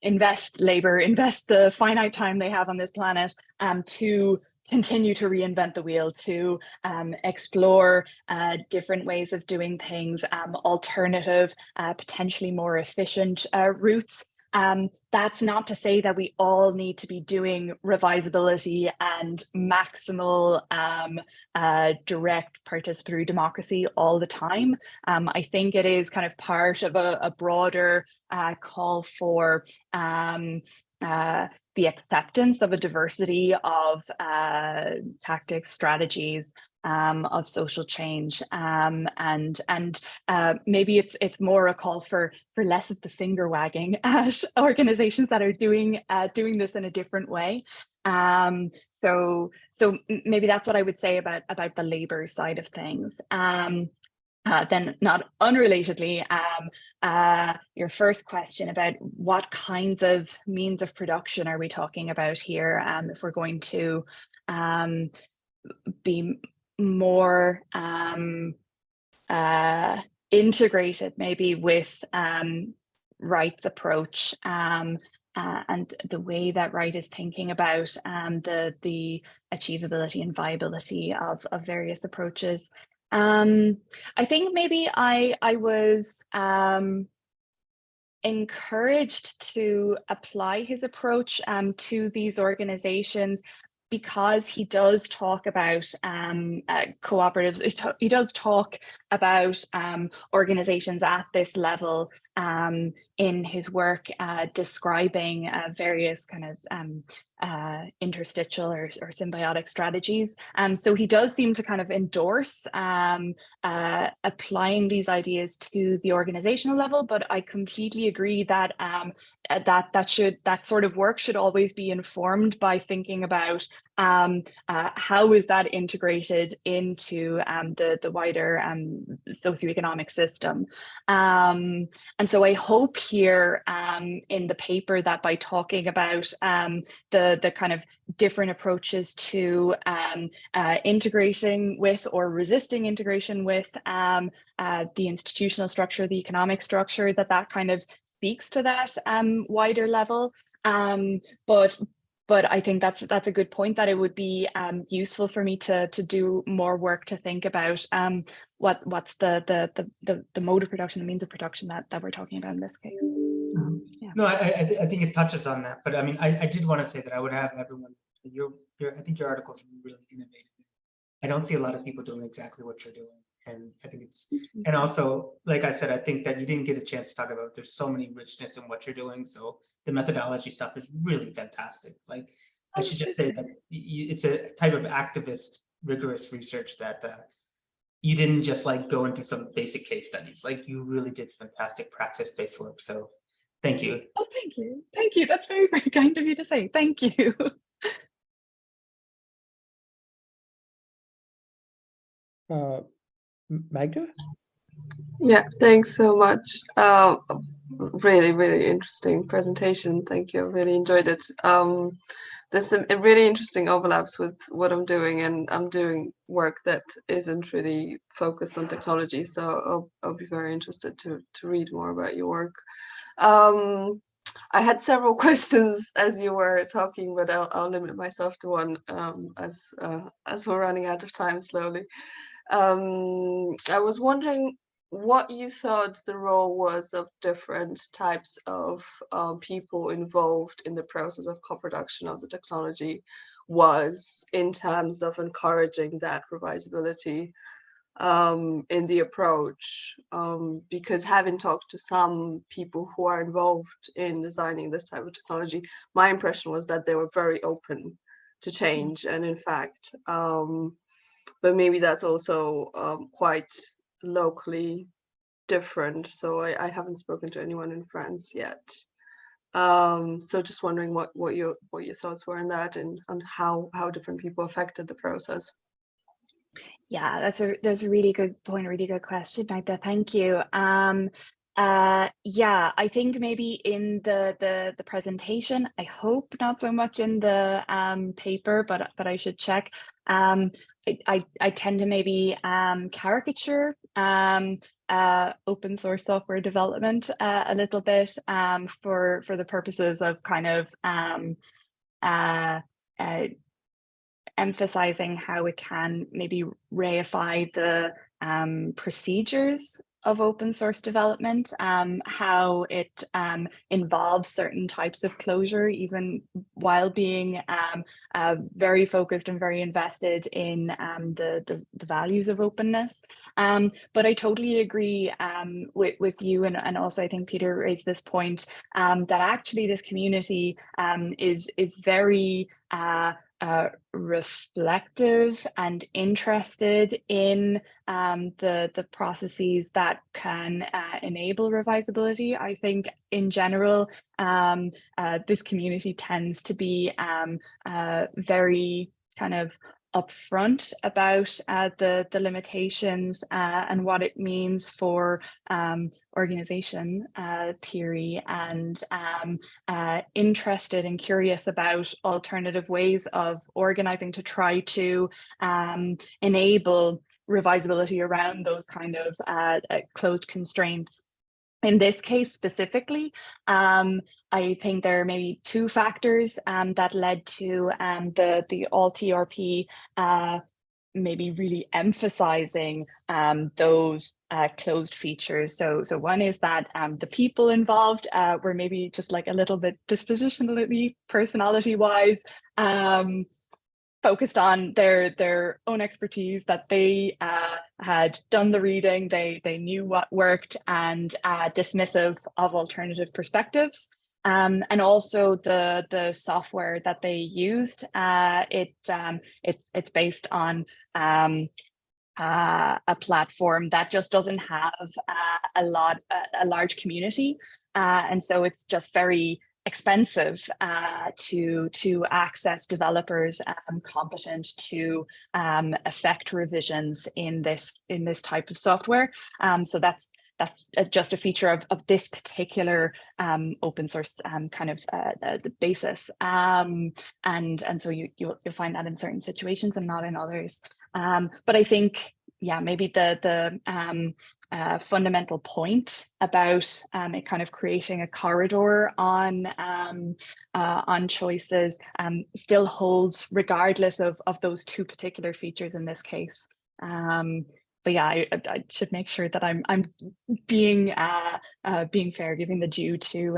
invest labor, invest the finite time they have on this planet to continue to reinvent the wheel, to explore different ways of doing things, alternative, potentially more efficient routes. That's not to say that we all need to be doing revisability and maximal direct participatory democracy all the time. I think it is kind of part of a broader call for the acceptance of a diversity of tactics, strategies, of social change, and maybe it's more a call for less of the finger wagging at organizations that are doing this in a different way. So maybe that's what I would say about the labor side of things. Then, not unrelatedly, your first question about what kinds of means of production are we talking about here, if we're going to be more integrated maybe with Wright's approach, and the way that Wright is thinking about the achievability and viability of various approaches. I think maybe I was encouraged to apply his approach to these organizations because he does talk about cooperatives. He does talk about organizations at this level in his work, describing various kind of interstitial or symbiotic strategies. So he does seem to kind of endorse applying these ideas to the organizational level, but I completely agree that that sort of work should always be informed by thinking about how is that integrated into the wider socioeconomic system. And so I hope here in the paper that by talking about the kind of different approaches to integrating with or resisting integration with the institutional structure, the economic structure, that kind of speaks to that wider level. But I think that's a good point, that it would be useful for me to do more work to think about what's the mode of production, the means of production that we're talking about in this case. Yeah. No, I think it touches on that, but I mean, I did want to say that I would have everyone. I think your article is really innovative. I don't see a lot of people doing exactly what you're doing, and I think it's. And also, like I said, I think that you didn't get a chance to talk about. There's so many richness in what you're doing, so the methodology stuff is really fantastic. Like, I should just say that it's a type of activist, rigorous research that you didn't just like go into some basic case studies. Like, you really did fantastic praxis-based work. So, thank you. Oh, thank you. Thank you. That's very, very kind of you to say. Thank you. Magda? Yeah, thanks so much. Really, really interesting presentation. Thank you. I really enjoyed it. There's some really interesting overlaps with what I'm doing, and I'm doing work that isn't really focused on technology. So I'll be very interested to read more about your work. I had several questions as you were talking, but I'll limit myself to one as we're running out of time slowly. I was wondering what you thought the role was of different types of people involved in the process of co-production of the technology was in terms of encouraging that revisability in the approach. Because having talked to some people who are involved in designing this type of technology, my impression was that they were very open to change. And in fact, but maybe that's also quite locally different. So I haven't spoken to anyone in France yet. So just wondering what your thoughts were on that, and on how different people affected the process. Yeah, that's a really good point, a really good question, Magda. Thank you. Yeah, I think maybe in the presentation, I hope not so much in the paper, but I should check. I tend to maybe caricature open source software development a little bit for the purposes of kind of emphasizing how it can maybe reify the procedures of open source development, how it involves certain types of closure, even while being very focused and very invested in the values of openness. But I totally agree with you, and also I think Peter raised this point that actually this community is very reflective and interested in the processes that can enable revisability. I think in general, this community tends to be very kind of upfront about the limitations and what it means for organization theory, and interested and curious about alternative ways of organizing to try to enable revisability around those kind of closed constraints. In this case specifically, I think there are maybe two factors that led to the alt-ERP maybe really emphasizing those closed features. So one is that the people involved were maybe just like a little bit dispositionally, personality-wise, focused on their own expertise, that they had done the reading, they knew what worked, and dismissive of alternative perspectives. And also the software that they used, it's based on a platform that just doesn't have a large community, and so it's just very expensive to access developers competent to effect revisions in this type of software. So that's just a feature of this particular open source kind of the basis, and so you'll find that in certain situations and not in others. But I think, yeah, maybe the fundamental point about it kind of creating a corridor on choices still holds, regardless of those two particular features in this case. But yeah, I should make sure that I'm being fair, giving the due to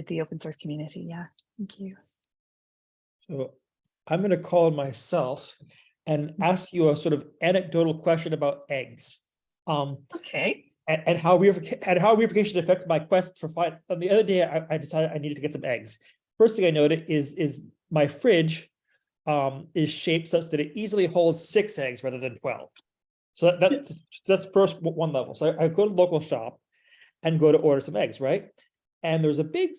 the open source community. Yeah, thank you. So I'm going to call myself and ask you a sort of anecdotal question about eggs. Okay. And how reification affects my quest for find. On the other day, I decided I needed to get some eggs. First thing I noted is my fridge is shaped such that it easily holds 6 eggs rather than 12. So that's first one level. So I go to the local shop and go to order some eggs, right? And there's a big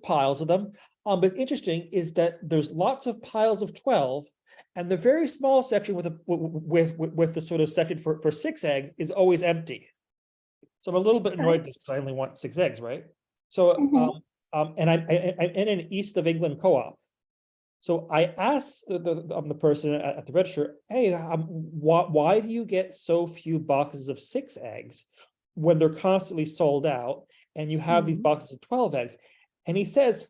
piles of them. But interesting is that there's lots of piles of 12, and the very small section with the sort of section for 6 eggs is always empty. So I'm a little bit Okay. annoyed because I only want 6 eggs, right? So, and I'm in an East of England co-op. So I asked the person at the register, hey, why do you get so few boxes of 6 eggs when they're constantly sold out and you have these boxes of 12 eggs? And he says,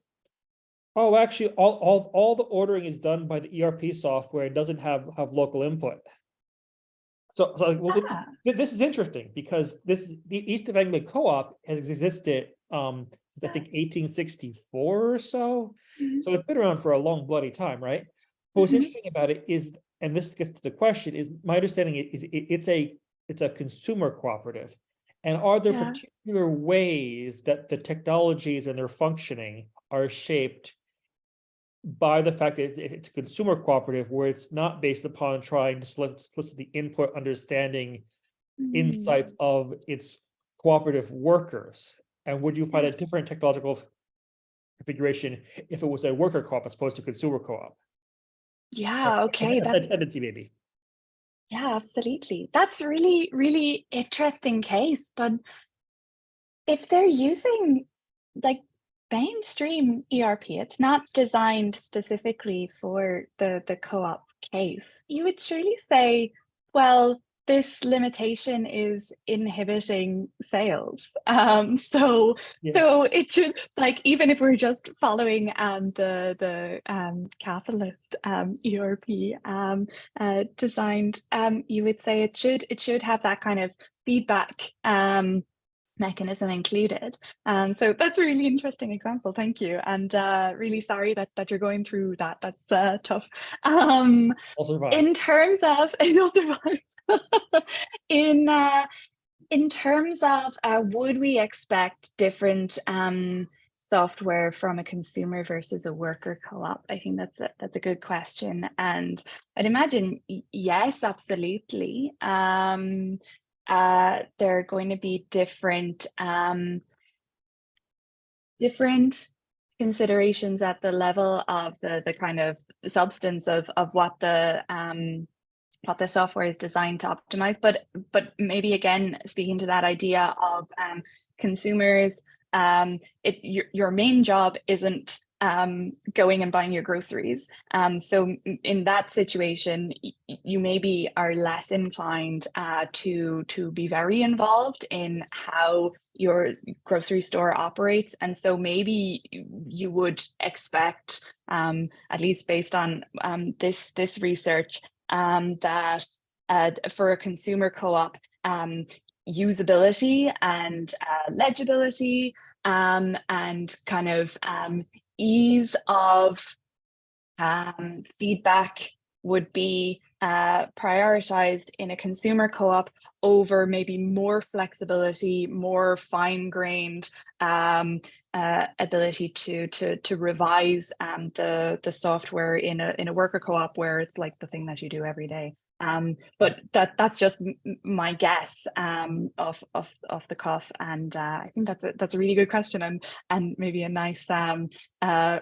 oh, actually, all the ordering is done by the ERP software. It doesn't have local input. So well, this is interesting because the East of England co-op has existed, I think 1864 or so. So it's been around for a long bloody time, right? But what's interesting about it is, and this gets to the question, is my understanding is it's a consumer cooperative. And are there particular ways that the technologies and their functioning are shaped by the fact that it's a consumer cooperative where it's not based upon trying to solicit the input, understanding, insights of its cooperative workers? And would you find a different technological configuration if it was a worker co-op as opposed to consumer co-op? Yeah, okay. A tendency, maybe. Yeah, absolutely. That's really, really interesting case. But if they're using like mainstream ERP, it's not designed specifically for the co-op case, you would surely say, well, this limitation is inhibiting sales. So it should, like, even if we're just following the capitalist ERP designed, you would say it should have that kind of feedback mechanism included. So that's a really interesting example. Thank you. And really sorry that you're going through that. That's tough. I'll survive. In terms of in terms of would we expect different software from a consumer versus a worker co-op? I think that's a good question. And I'd imagine yes, absolutely. There are going to be different considerations at the level of the kind of substance of what the software is designed to optimize, but maybe again speaking to that idea of consumers, your main job isn't going and buying your groceries. So in that situation, you maybe are less inclined to be very involved in how your grocery store operates. And so maybe you would expect, at least based on this research, that for a consumer co-op, usability and legibility and kind of ease of feedback would be prioritized in a consumer co-op over maybe more flexibility, more fine-grained ability to revise the software in a worker co-op where it's like the thing that you do every day. But that's just my guess of the cuff, and I think that's a really good question and maybe a nice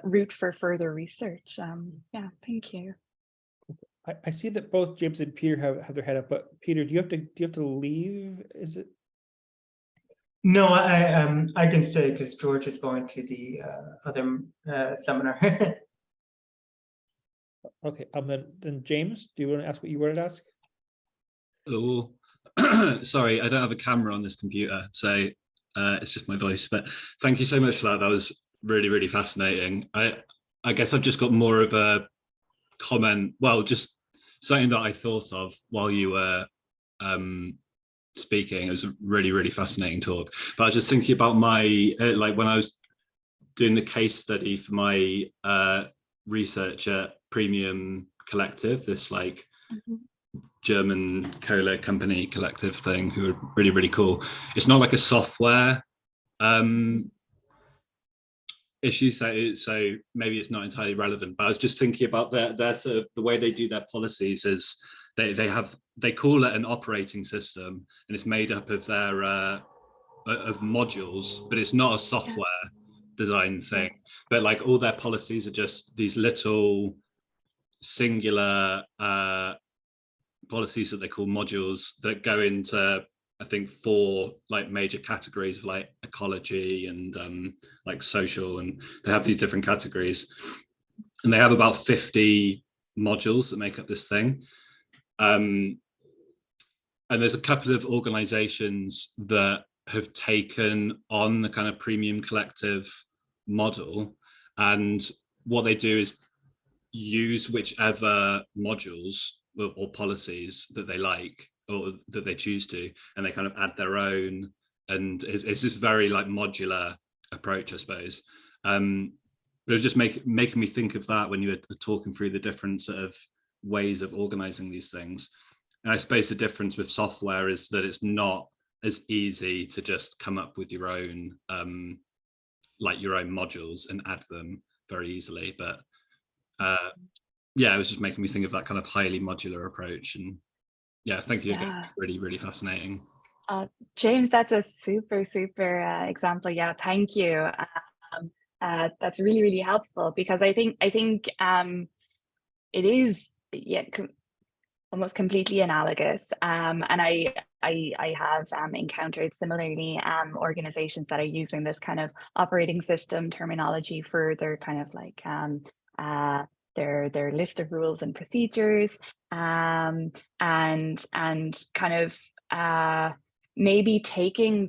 route for further research. Yeah, thank you. I see that both James and Peter have their hand up, but Peter, do you have to leave? Is it? No, I can stay because George is going to the other seminar. Okay, then James, do you want to ask what you wanted to ask? Hello. Sorry, I don't have a camera on this computer, so it's just my voice. But thank you so much for that. That was really, really fascinating. I guess I've just got more of a comment. Well, just something that I thought of while you were speaking. It was a really, really fascinating talk. But I was just thinking about my like when I was doing the case study for my research at Premium Collective, this like German cola company collective thing, who are really, really cool. It's not like a software issue, so maybe it's not entirely relevant, but I was just thinking about their sort of the way they do their policies is they call it an operating system, and it's made up of their of modules, but it's not a software design thing. But like all their policies are just these little singular policies that they call modules that go into I think 4 like major categories of like ecology and like social, and they have these different categories, and they have about 50 modules that make up this thing. And there's a couple of organizations that have taken on the kind of premium collective model, and what they do is use whichever modules or policies that they like or that they choose to, and they kind of add their own, and it's this very like modular approach, I suppose. But it was just making me think of that when you were talking through the different sort of ways of organizing these things. And I suppose the difference with software is that it's not as easy to just come up with your own like your own modules and add them very easily. But yeah, it was just making me think of that kind of highly modular approach. And yeah, thank you again. It's really, really fascinating. James, that's a super example. Yeah, thank you. That's really, really helpful, because I think it is, yeah, almost completely analogous. And I have encountered similarly organizations that are using this kind of operating system terminology for their kind of like their list of rules and procedures, and kind of maybe taking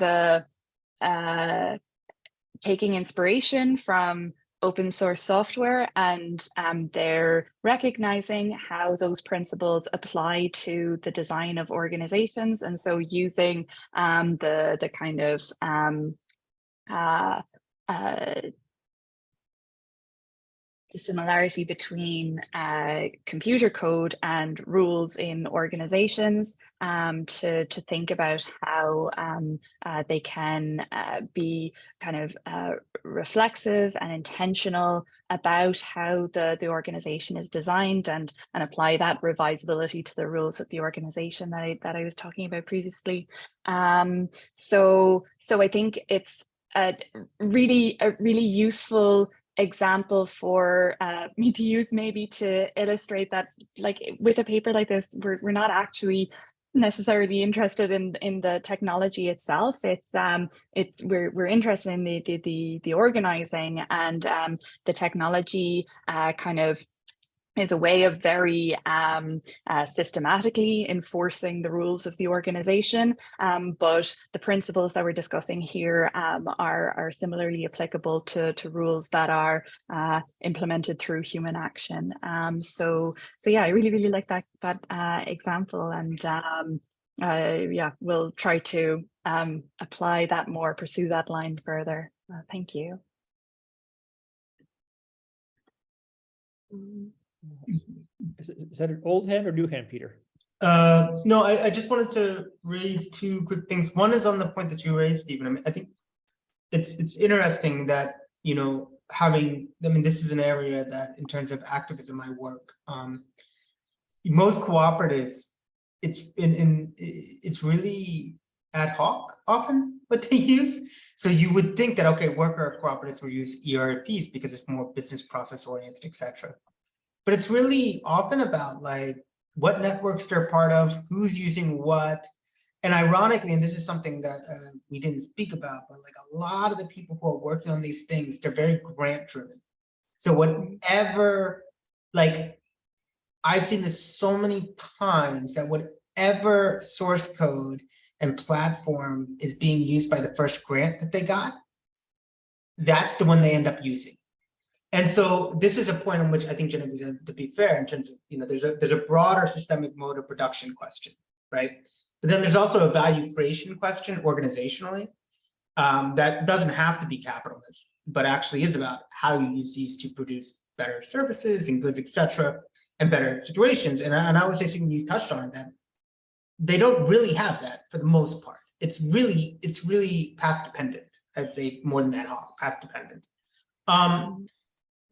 inspiration from open source software, and they're recognizing how those principles apply to the design of organizations. And so using the kind of the similarity between computer code and rules in organizations to think about how they can be kind of reflexive and intentional about how the organization is designed, and apply that revisability to the rules of the organization that I was talking about previously. So I think it's a really useful example for me to use, maybe to illustrate that, like with a paper like this, we're not actually necessarily interested in the technology itself. We're interested in the organizing, and the technology kind of is a way of very systematically enforcing the rules of the organization. But the principles that we're discussing here are similarly applicable to rules that are implemented through human action. So yeah, I really like that example, and yeah, we'll try to apply that more, pursue that line further. Thank you. Is that an old hand or new hand, Peter? No, I just wanted to raise 2 quick things. One is on the point that you raised, Stephen. I mean, I think it's interesting that, you know, this is an area that, in terms of activism, I work. Most cooperatives, it's really ad hoc often what they use. So you would think that, okay, worker cooperatives will use ERPs because it's more business process oriented, etc. But it's really often about like what networks they're part of, who's using what. And ironically, and this is something that we didn't speak about, but like a lot of the people who are working on these things, they're very grant driven. So whatever, like I've seen this so many times, that whatever source code and platform is being used by the first grant that they got, that's the one they end up using. And so this is a point on which I think Genevieve, to be fair, in terms of, you know, there's a broader systemic mode of production question, right? But then there's also a value creation question organizationally that doesn't have to be capitalist, but actually is about how you use these to produce better services and goods, etc., and better situations. And I would say something you touched on, that they don't really have that for the most part. It's really path dependent. I'd say more than ad hoc, path dependent.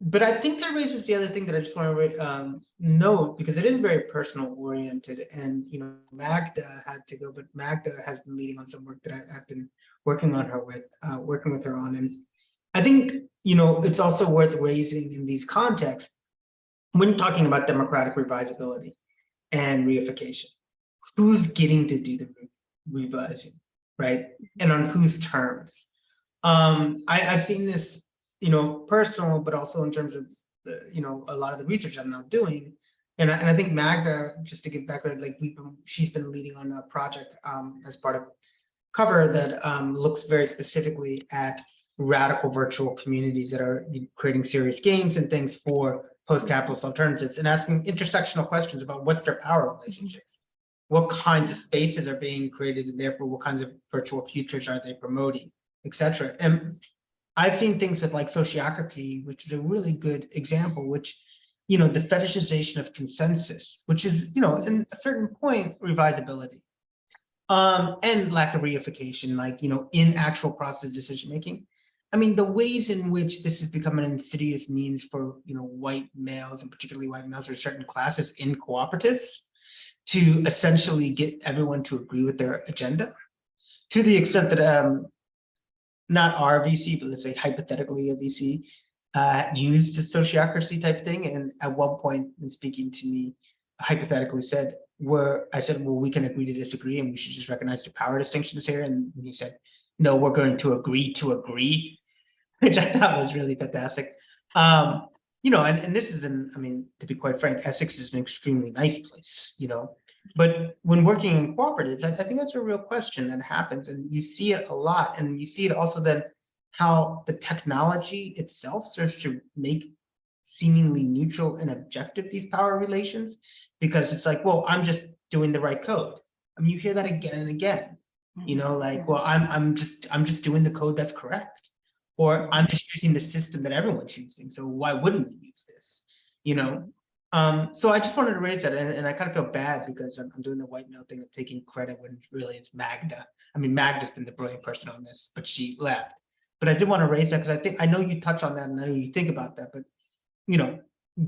But I think that raises the other thing that I just want to note, because it is very personal oriented. And, you know, Magda had to go, but Magda has been leading on some work that I've been working with her on. And I think, you know, it's also worth raising in these contexts when talking about democratic revisability and reification. Who's getting to do revising, right? And on whose terms? I've seen this, personal, but also in terms of a lot of the research I'm now doing. And I think Magda, just to give background, like she's been leading on a project as part of Cover that looks very specifically at radical virtual communities that are creating serious games and things for post-capitalist alternatives, and asking intersectional questions about what's their power relationships, what kinds of spaces are being created, and therefore what kinds of virtual futures are they promoting, etc. And I've seen things with like sociocracy, which is a really good example, which the fetishization of consensus, which is in a certain point revisability, and lack of reification, like in actual process decision making. I mean, the ways in which this has become an insidious means for white males, and particularly white males or certain classes in cooperatives, to essentially get everyone to agree with their agenda, to the extent that not our VC, but let's say hypothetically a VC used a sociocracy type thing, and at one point when speaking to me, hypothetically said, I said, well, we can agree to disagree, and we should just recognize the power distinctions here. And he said, no, we're going to agree, which I thought was really fantastic. And this is to be quite frank, Essex is an extremely nice place, but when working in cooperatives, I think that's a real question that happens, and you see it a lot. And you see it also then how the technology itself serves to make seemingly neutral and objective these power relations, because it's like, well, I'm just doing the right code. I mean, you hear that again and again, like, well, I'm just doing the code that's correct, or I'm just using the system that everyone's using, so why wouldn't we use this? So I just wanted to raise that, and I kind of feel bad because I'm doing the white male thing of taking credit when really it's Magda. I mean, Magda's been the brilliant person on this, but she left. But I did want to raise that because I know you touch on that, and I know you think about that, but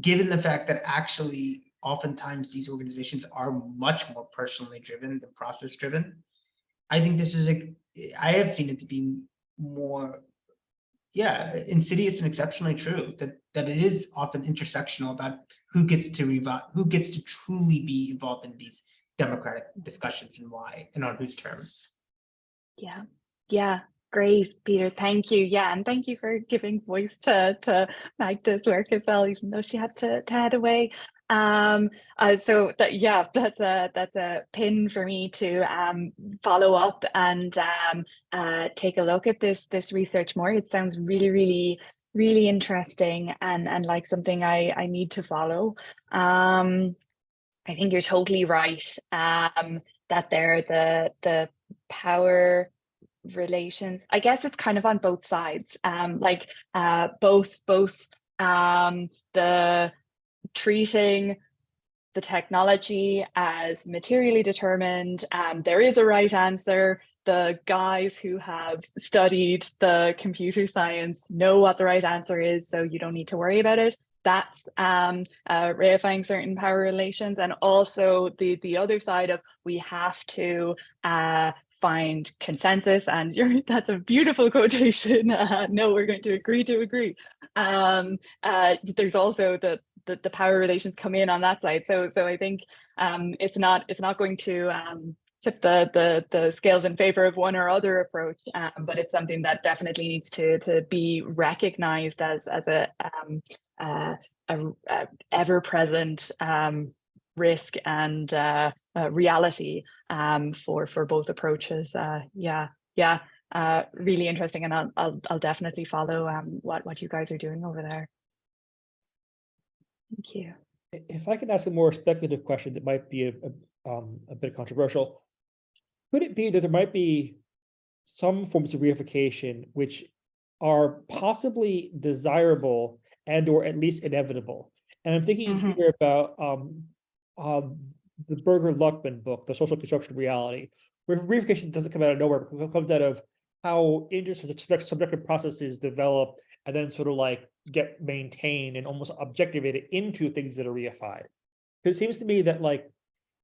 given the fact that actually oftentimes these organizations are much more personally driven than process driven, I think this is I have seen it to be more, insidious and exceptionally true, that it is often intersectional about who gets to truly be involved in these democratic discussions, and why, and on whose terms. Yeah. Great, Peter. Thank you. Yeah, and thank you for giving voice to Magda's work as well, even though she had to head away. So that's a pin for me to follow up and take a look at this research more. It sounds really interesting, and like something I need to follow. I think you're totally right that the power relations, I guess it's kind of on both sides, both the treating the technology as materially determined, there is a right answer, the guys who have studied the computer science know what the right answer is, so you don't need to worry about it. That's reifying certain power relations. And also the other side of, we have to find consensus, and that's a beautiful quotation. No, we're going to agree to agree. There's also the power relations come in on that side. So I think it's not going to tip the scales in favor of one or other approach, but it's something that definitely needs to be recognized as a ever-present risk and reality for both approaches. Really interesting, and I'll definitely follow what you guys are doing over there. Thank you. If I can ask a more speculative question that might be a bit controversial, could it be that there might be some forms of reification which are possibly desirable and or at least inevitable? And I'm thinking here about the Berger-Luckman book, The Social Construction of Reality, where reification doesn't come out of nowhere, but it comes out of how subjective processes develop and then sort of like get maintained and almost objectivated into things that are reified. It seems to me that, like,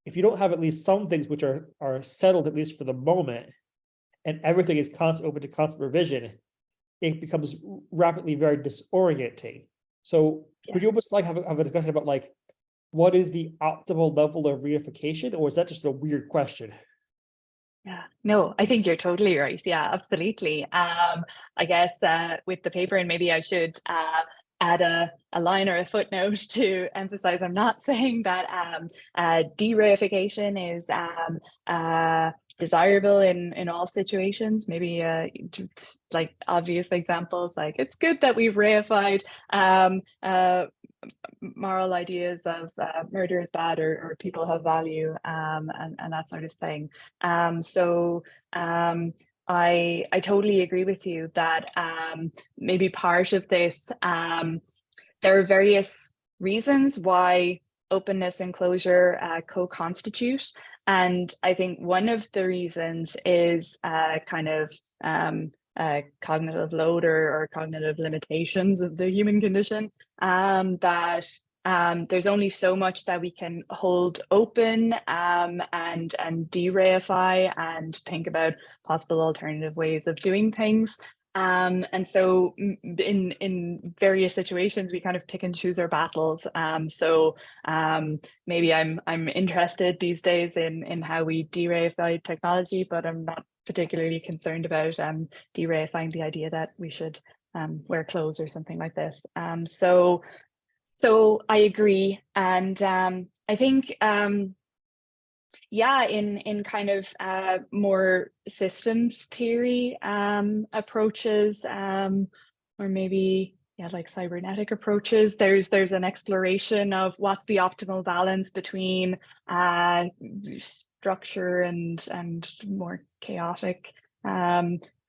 if you don't have at least some things which are settled, at least for the moment, and everything is open to constant revision, it becomes rapidly very disorienting. So would you almost like have a discussion about, like, what is the optimal level of reification, or is that just a weird question? Yeah, no, I think you're totally right. Yeah, absolutely. I guess with the paper, and maybe I should add a line or a footnote to emphasize I'm not saying that dereification is desirable in all situations. Maybe like obvious examples, like it's good that we've reified moral ideas of murder is bad, or people have value, and that sort of thing. I totally agree with you that maybe part of this, there are various reasons why openness and closure co-constitute. And I think one of the reasons is kind of cognitive load or cognitive limitations of the human condition, that there's only so much that we can hold open and dereify and think about possible alternative ways of doing things. And so in various situations, we kind of pick and choose our battles. Maybe I'm interested these days in how we dereify technology, but I'm not particularly concerned about dereifying the idea that we should wear clothes or something like this. So I agree, and I think yeah, in kind of more systems theory approaches, or maybe like cybernetic approaches, there's an exploration of what's the optimal balance between structure and more chaotic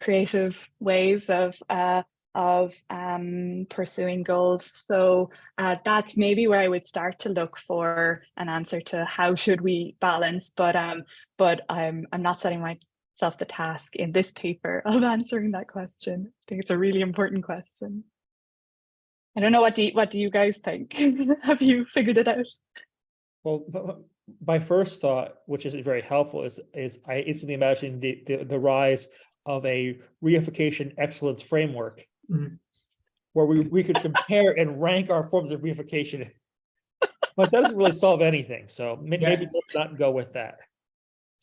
creative ways of pursuing goals. So that's maybe where I would start to look for an answer to how should we balance, but I'm not setting myself the task in this paper of answering that question. I think it's a really important question. I don't know, what do you guys think? Have you figured it out? Well, my first thought, which isn't very helpful, is I instantly imagine the rise of a reification excellence framework, where we could compare and rank our forms of reification, but that doesn't really solve anything. So maybe let's not go with that.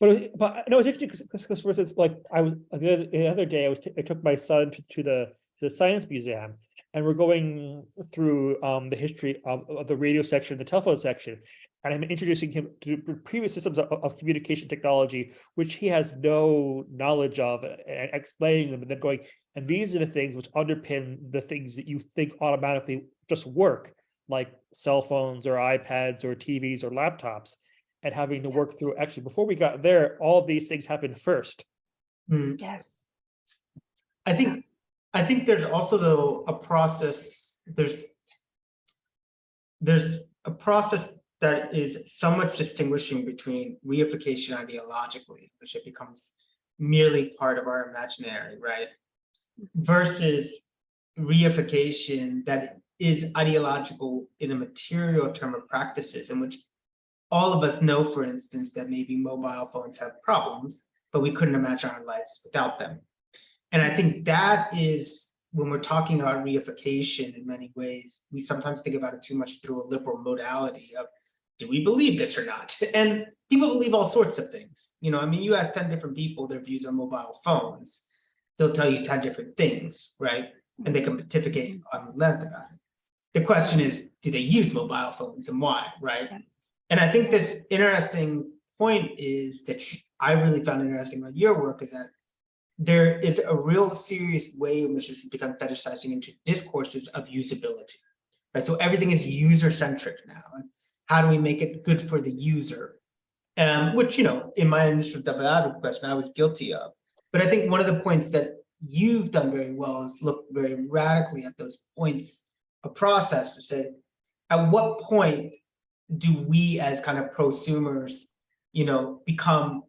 But no, it's interesting because for instance, like I was the other day, I took my son to the science museum, and we're going through the history of the radio section, the telephone section, and I'm introducing him to previous systems of communication technology, which he has no knowledge of, and explaining them, and then going, and these are the things which underpin the things that you think automatically just work, like cell phones or iPads or TVs or laptops, and having to work through, actually, before we got there, all these things happened first. Yes. I think there's also, though, a process, there's a process that is somewhat distinguishing between reification ideologically, which it becomes merely part of our imaginary, right, versus reification that is ideological in a material term of practices, in which all of us know, for instance, that maybe mobile phones have problems, but we couldn't imagine our lives without them. And I think that is, when we're talking about reification, in many ways, we sometimes think about it too much through a liberal modality of, do we believe this or not? And people believe all sorts of things. You know, I mean, you ask 10 different people their views on mobile phones, they'll tell you 10 different things, right? And they can pontificate on length about it. The question is, do they use mobile phones and why, right? And I think this interesting point is that I really found interesting about your work is that there is a real serious way in which this has become fetishizing into discourses of usability, right? So everything is user-centric now. And how do we make it good for the user? Which, you know, in my initial double advocate question, I was guilty of. But I think one of the points that you've done very well is look very radically at those points of process to say, at what point do we as kind of prosumers, you know, become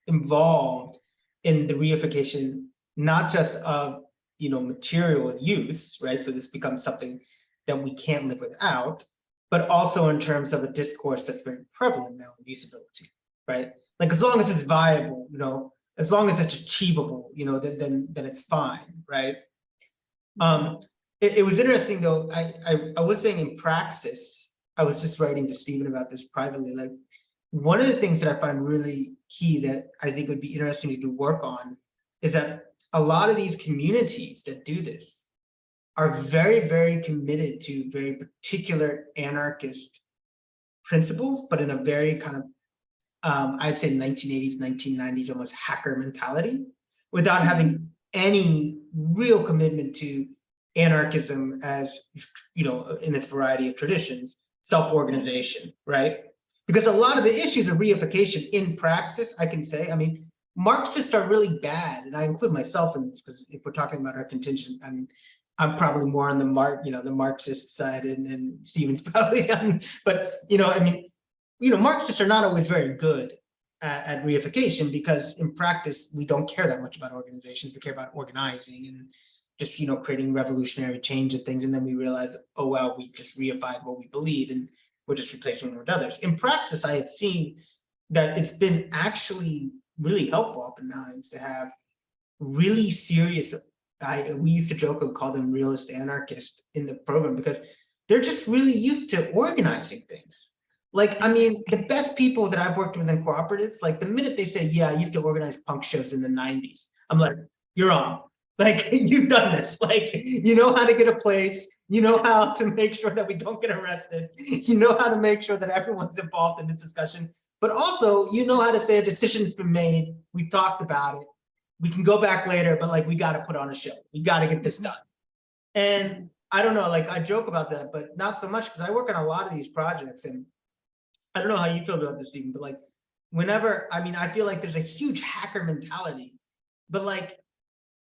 involved in the reification, not just of, you know, material use, right? So this becomes something that we can't live without, but also in terms of a discourse that's very prevalent now in usability, right? Like, as long as it's viable, you know, as long as it's achievable, you know, then it's fine, right? It was interesting though. I was saying in praxis, I was just writing to Stephen about this privately. Like, one of the things that I find really key that I think would be interesting to do work on is that a lot of these communities that do this are very, very committed to very particular anarchist principles, but in a very kind of, I'd say 1980s, 1990s, almost hacker mentality, without having any real commitment to anarchism as, you know, in its variety of traditions, self-organization, right? Because a lot of the issues of reification in praxis, I can say, I mean, Marxists are really bad, and I include myself in this because if we're talking about our contingent, I mean, I'm probably more on the Marxist side, and Stephen's probably on, but I mean, Marxists are not always very good at reification because in practice we don't care that much about organizations. We care about organizing and just creating revolutionary change and things, and then we realize, oh well, we just reified what we believe and we're just replacing them with others. In practice, I have seen that it's been actually really helpful oftentimes to have really serious, we used to joke and call them realist anarchists in the program because they're just really used to organizing things. Like, I mean, the best people that I've worked with in cooperatives, like the minute they say, yeah, I used to organize punk shows in the 90s, I'm like, you're on. Like, you've done this. Like, you know how to get a place. You know how to make sure that we don't get arrested. You know how to make sure that everyone's involved in this discussion. But also, you know how to say a decision's been made. We've talked about it. We can go back later, but like, we got to put on a show. We got to get this done. And I don't know, like I joke about that, but not so much because I work on a lot of these projects, and I don't know how you feel about this, Stephen, but like whenever, I mean, I feel like there's a huge hacker mentality, but like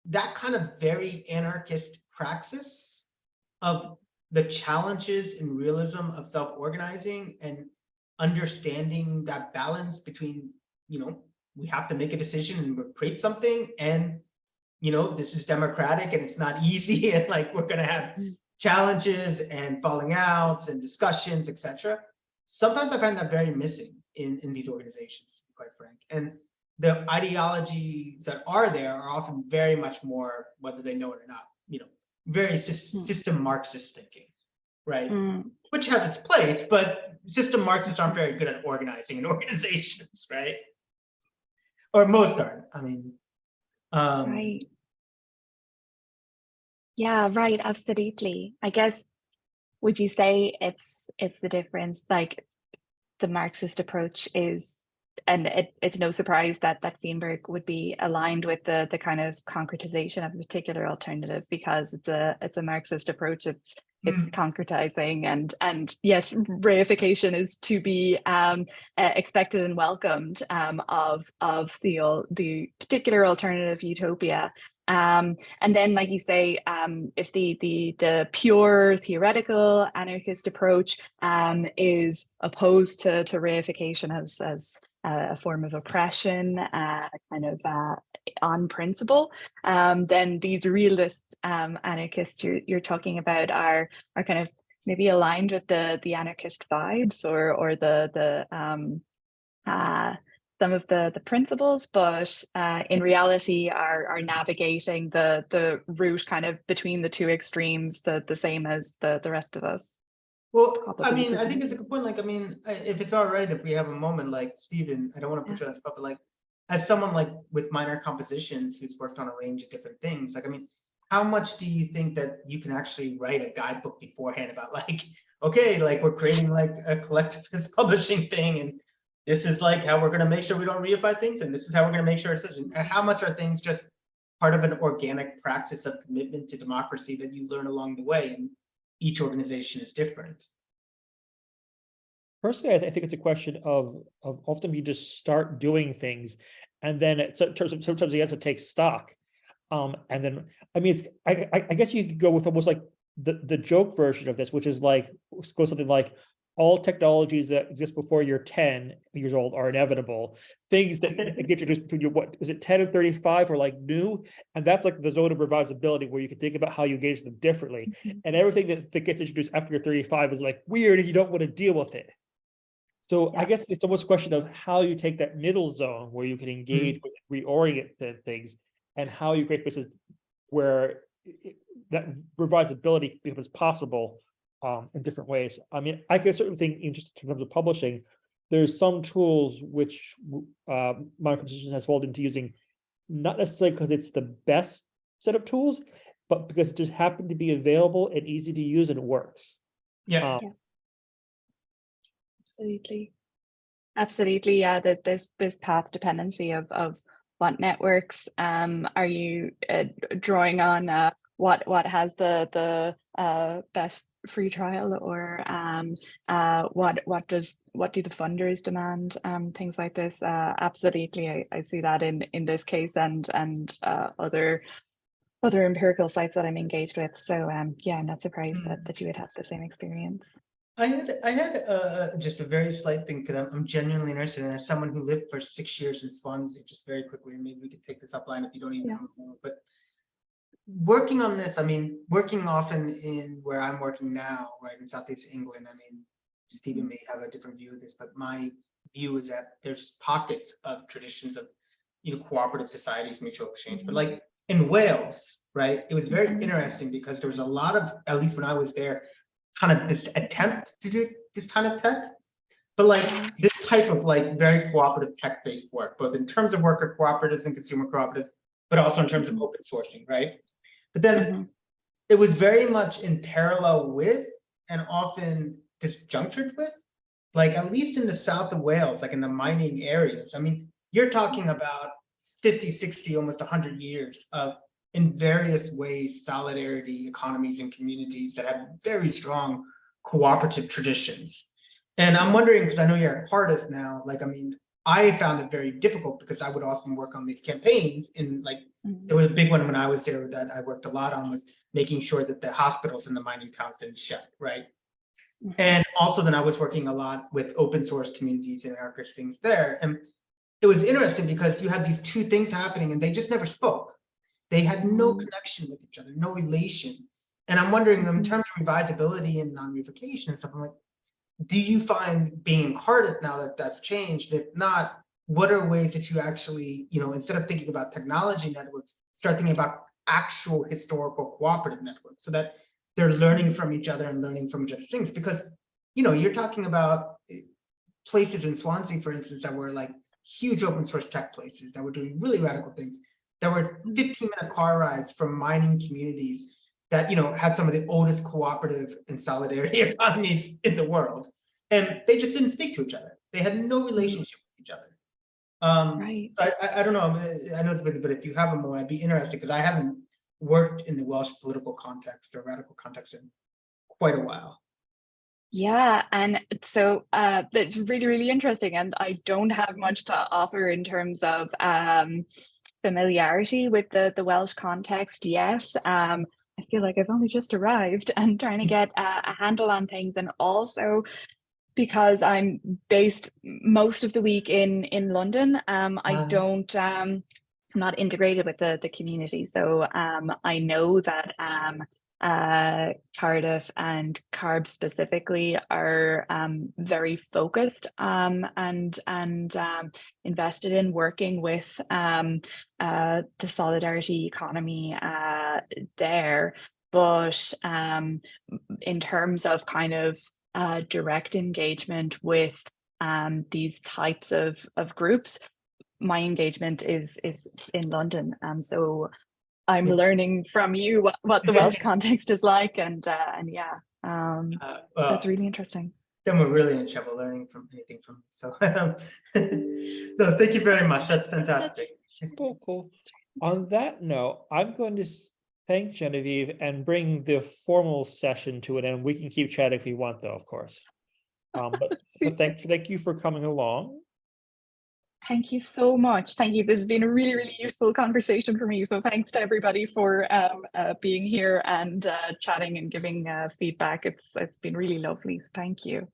that kind of very anarchist praxis of the challenges and realism of self-organizing and understanding that balance between, we have to make a decision and create something, and this is democratic and it's not easy, and like we're gonna have challenges and falling outs and discussions, etc. Sometimes I find that very missing in these organizations, to be quite frank. And the ideologies that are there are often very much more, whether they know it or not, very system Marxist thinking, right? Which has its place, but system Marxists aren't very good at organizing in organizations, right? Or most aren't. I mean, right. Yeah, right. Absolutely. I guess, would you say it's the difference? Like the Marxist approach is, and it's no surprise that Feenberg would be aligned with the kind of concretization of a particular alternative, because it's a Marxist approach. It's concretizing, and yes, reification is to be expected and welcomed of the particular alternative utopia. And then, like you say, if the pure theoretical anarchist approach is opposed to reification as a form of oppression, kind of on principle, then these realist anarchists you're talking about are kind of maybe aligned with the anarchist vibes or the some of the principles, but in reality are navigating the route kind of between the two extremes, the same as the rest of us. Well, I mean, I think it's a good point. Like, I mean, if it's all right, if we have a moment, like Stephen, I don't want to put you on the spot, but like, as someone like with minor compositions who's worked on a range of different things, like, I mean, how much do you think that you can actually write a guidebook beforehand about like, okay, like we're creating like a collectivist publishing thing, and this is like how we're going to make sure we don't reify things, and this is how we're going to make sure it's such, and how much are things just part of an organic praxis of commitment to democracy that you learn along the way, and each organization is different? Personally, I think it's a question of often you just start doing things, and then sometimes you have to take stock. And then, I mean, it's, I guess you could go with almost like the joke version of this, which is like, go something like, all technologies that exist before you're 10 years old are inevitable. Things that get introduced between your, what is it, 10 and 35 are like new. And that's like the zone of revisability where you can think about how you engage them differently. And everything that gets introduced after you're 35 is like weird and you don't want to deal with it. So I guess it's almost a question of how you take that middle zone where you can engage with, reorient things, and how you create places where that revisability becomes possible in different ways. I mean, I can certainly think in just in terms of publishing, there's some tools which my organization has fallen into using, not necessarily because it's the best set of tools, but because it just happened to be available and easy to use and it works. Yeah. Absolutely. Yeah, that this path dependency of what networks are you drawing on, what has the best free trial, or what do the funders demand, things like this. Absolutely, I see that in this case and other empirical sites that I'm engaged with. So yeah, I'm not surprised that you would have the same experience. I had just a very slight thing, because I'm genuinely interested, and as someone who lived for 6 years in Swansea, just very quickly, and maybe we could take this offline if you don't even know, but working on this, I mean, working often in where I'm working now, right, in Southeast England, I mean, Stephen may have a different view of this, but my view is that there's pockets of traditions of, you know, cooperative societies, mutual exchange, but like in Wales, right, it was very interesting because there was a lot of, at least when I was there, kind of this attempt to do this kind of tech, but like this type of like very cooperative tech-based work, both in terms of worker cooperatives and consumer cooperatives, but also in terms of open sourcing, right? But then it was very much in parallel with, and often disjunctured with, like at least in the south of Wales, like in the mining areas. I mean, you're talking about 50, 60, almost 100 years of, in various ways, solidarity economies and communities that have very strong cooperative traditions. And I'm wondering, because I know you're at Cardiff now, like, I mean, I found it very difficult because I would often work on these campaigns, in like, there was a big one when I was there that I worked a lot on, was making sure that the hospitals in the mining towns didn't shut, right? And also then I was working a lot with open source communities and anarchist things there. And it was interesting because you had these two things happening and they just never spoke. They had no connection with each other, no relation. And I'm wondering, in terms of revisability and non-reification and stuff, I'm like, do you find being in Cardiff now that that's changed? If not, what are ways that you actually, you know, instead of thinking about technology networks, start thinking about actual historical cooperative networks, so that they're learning from each other and learning from each other's things? Because, you know, you're talking about places in Swansea, for instance, that were like huge open source tech places that were doing really radical things, that were 15-minute car rides from mining communities that, you know, had some of the oldest cooperative and solidarity economies in the world. And they just didn't speak to each other. They had no relationship with each other. Right. So I don't know, I know it's busy, but if you have a more, I'd be interested, because I haven't worked in the Welsh political context or radical context in quite a while. Yeah, and so that's really, really interesting. And I don't have much to offer in terms of familiarity with the Welsh context yet. I feel like I've only just arrived and trying to get a handle on things, and also because I'm based most of the week in London, I don't I'm not integrated with the community. So I know that Cardiff and Carb specifically are very focused and invested in working with the solidarity economy there. But in terms of kind of direct engagement with these types of groups, my engagement is in London. So I'm learning from you what the Welsh context is like, and yeah, that's really interesting. Then we're really in trouble learning from anything from. So no, thank you very much. That's fantastic. Cool. On that note, I'm going to thank Genevieve and bring the formal session to an end. We can keep chatting if we want, though, of course. But thank you for coming along. Thank you so much. Thank you. This has been a really, really useful conversation for me. So thanks to everybody for being here and chatting and giving feedback. It's been really lovely. So thank you.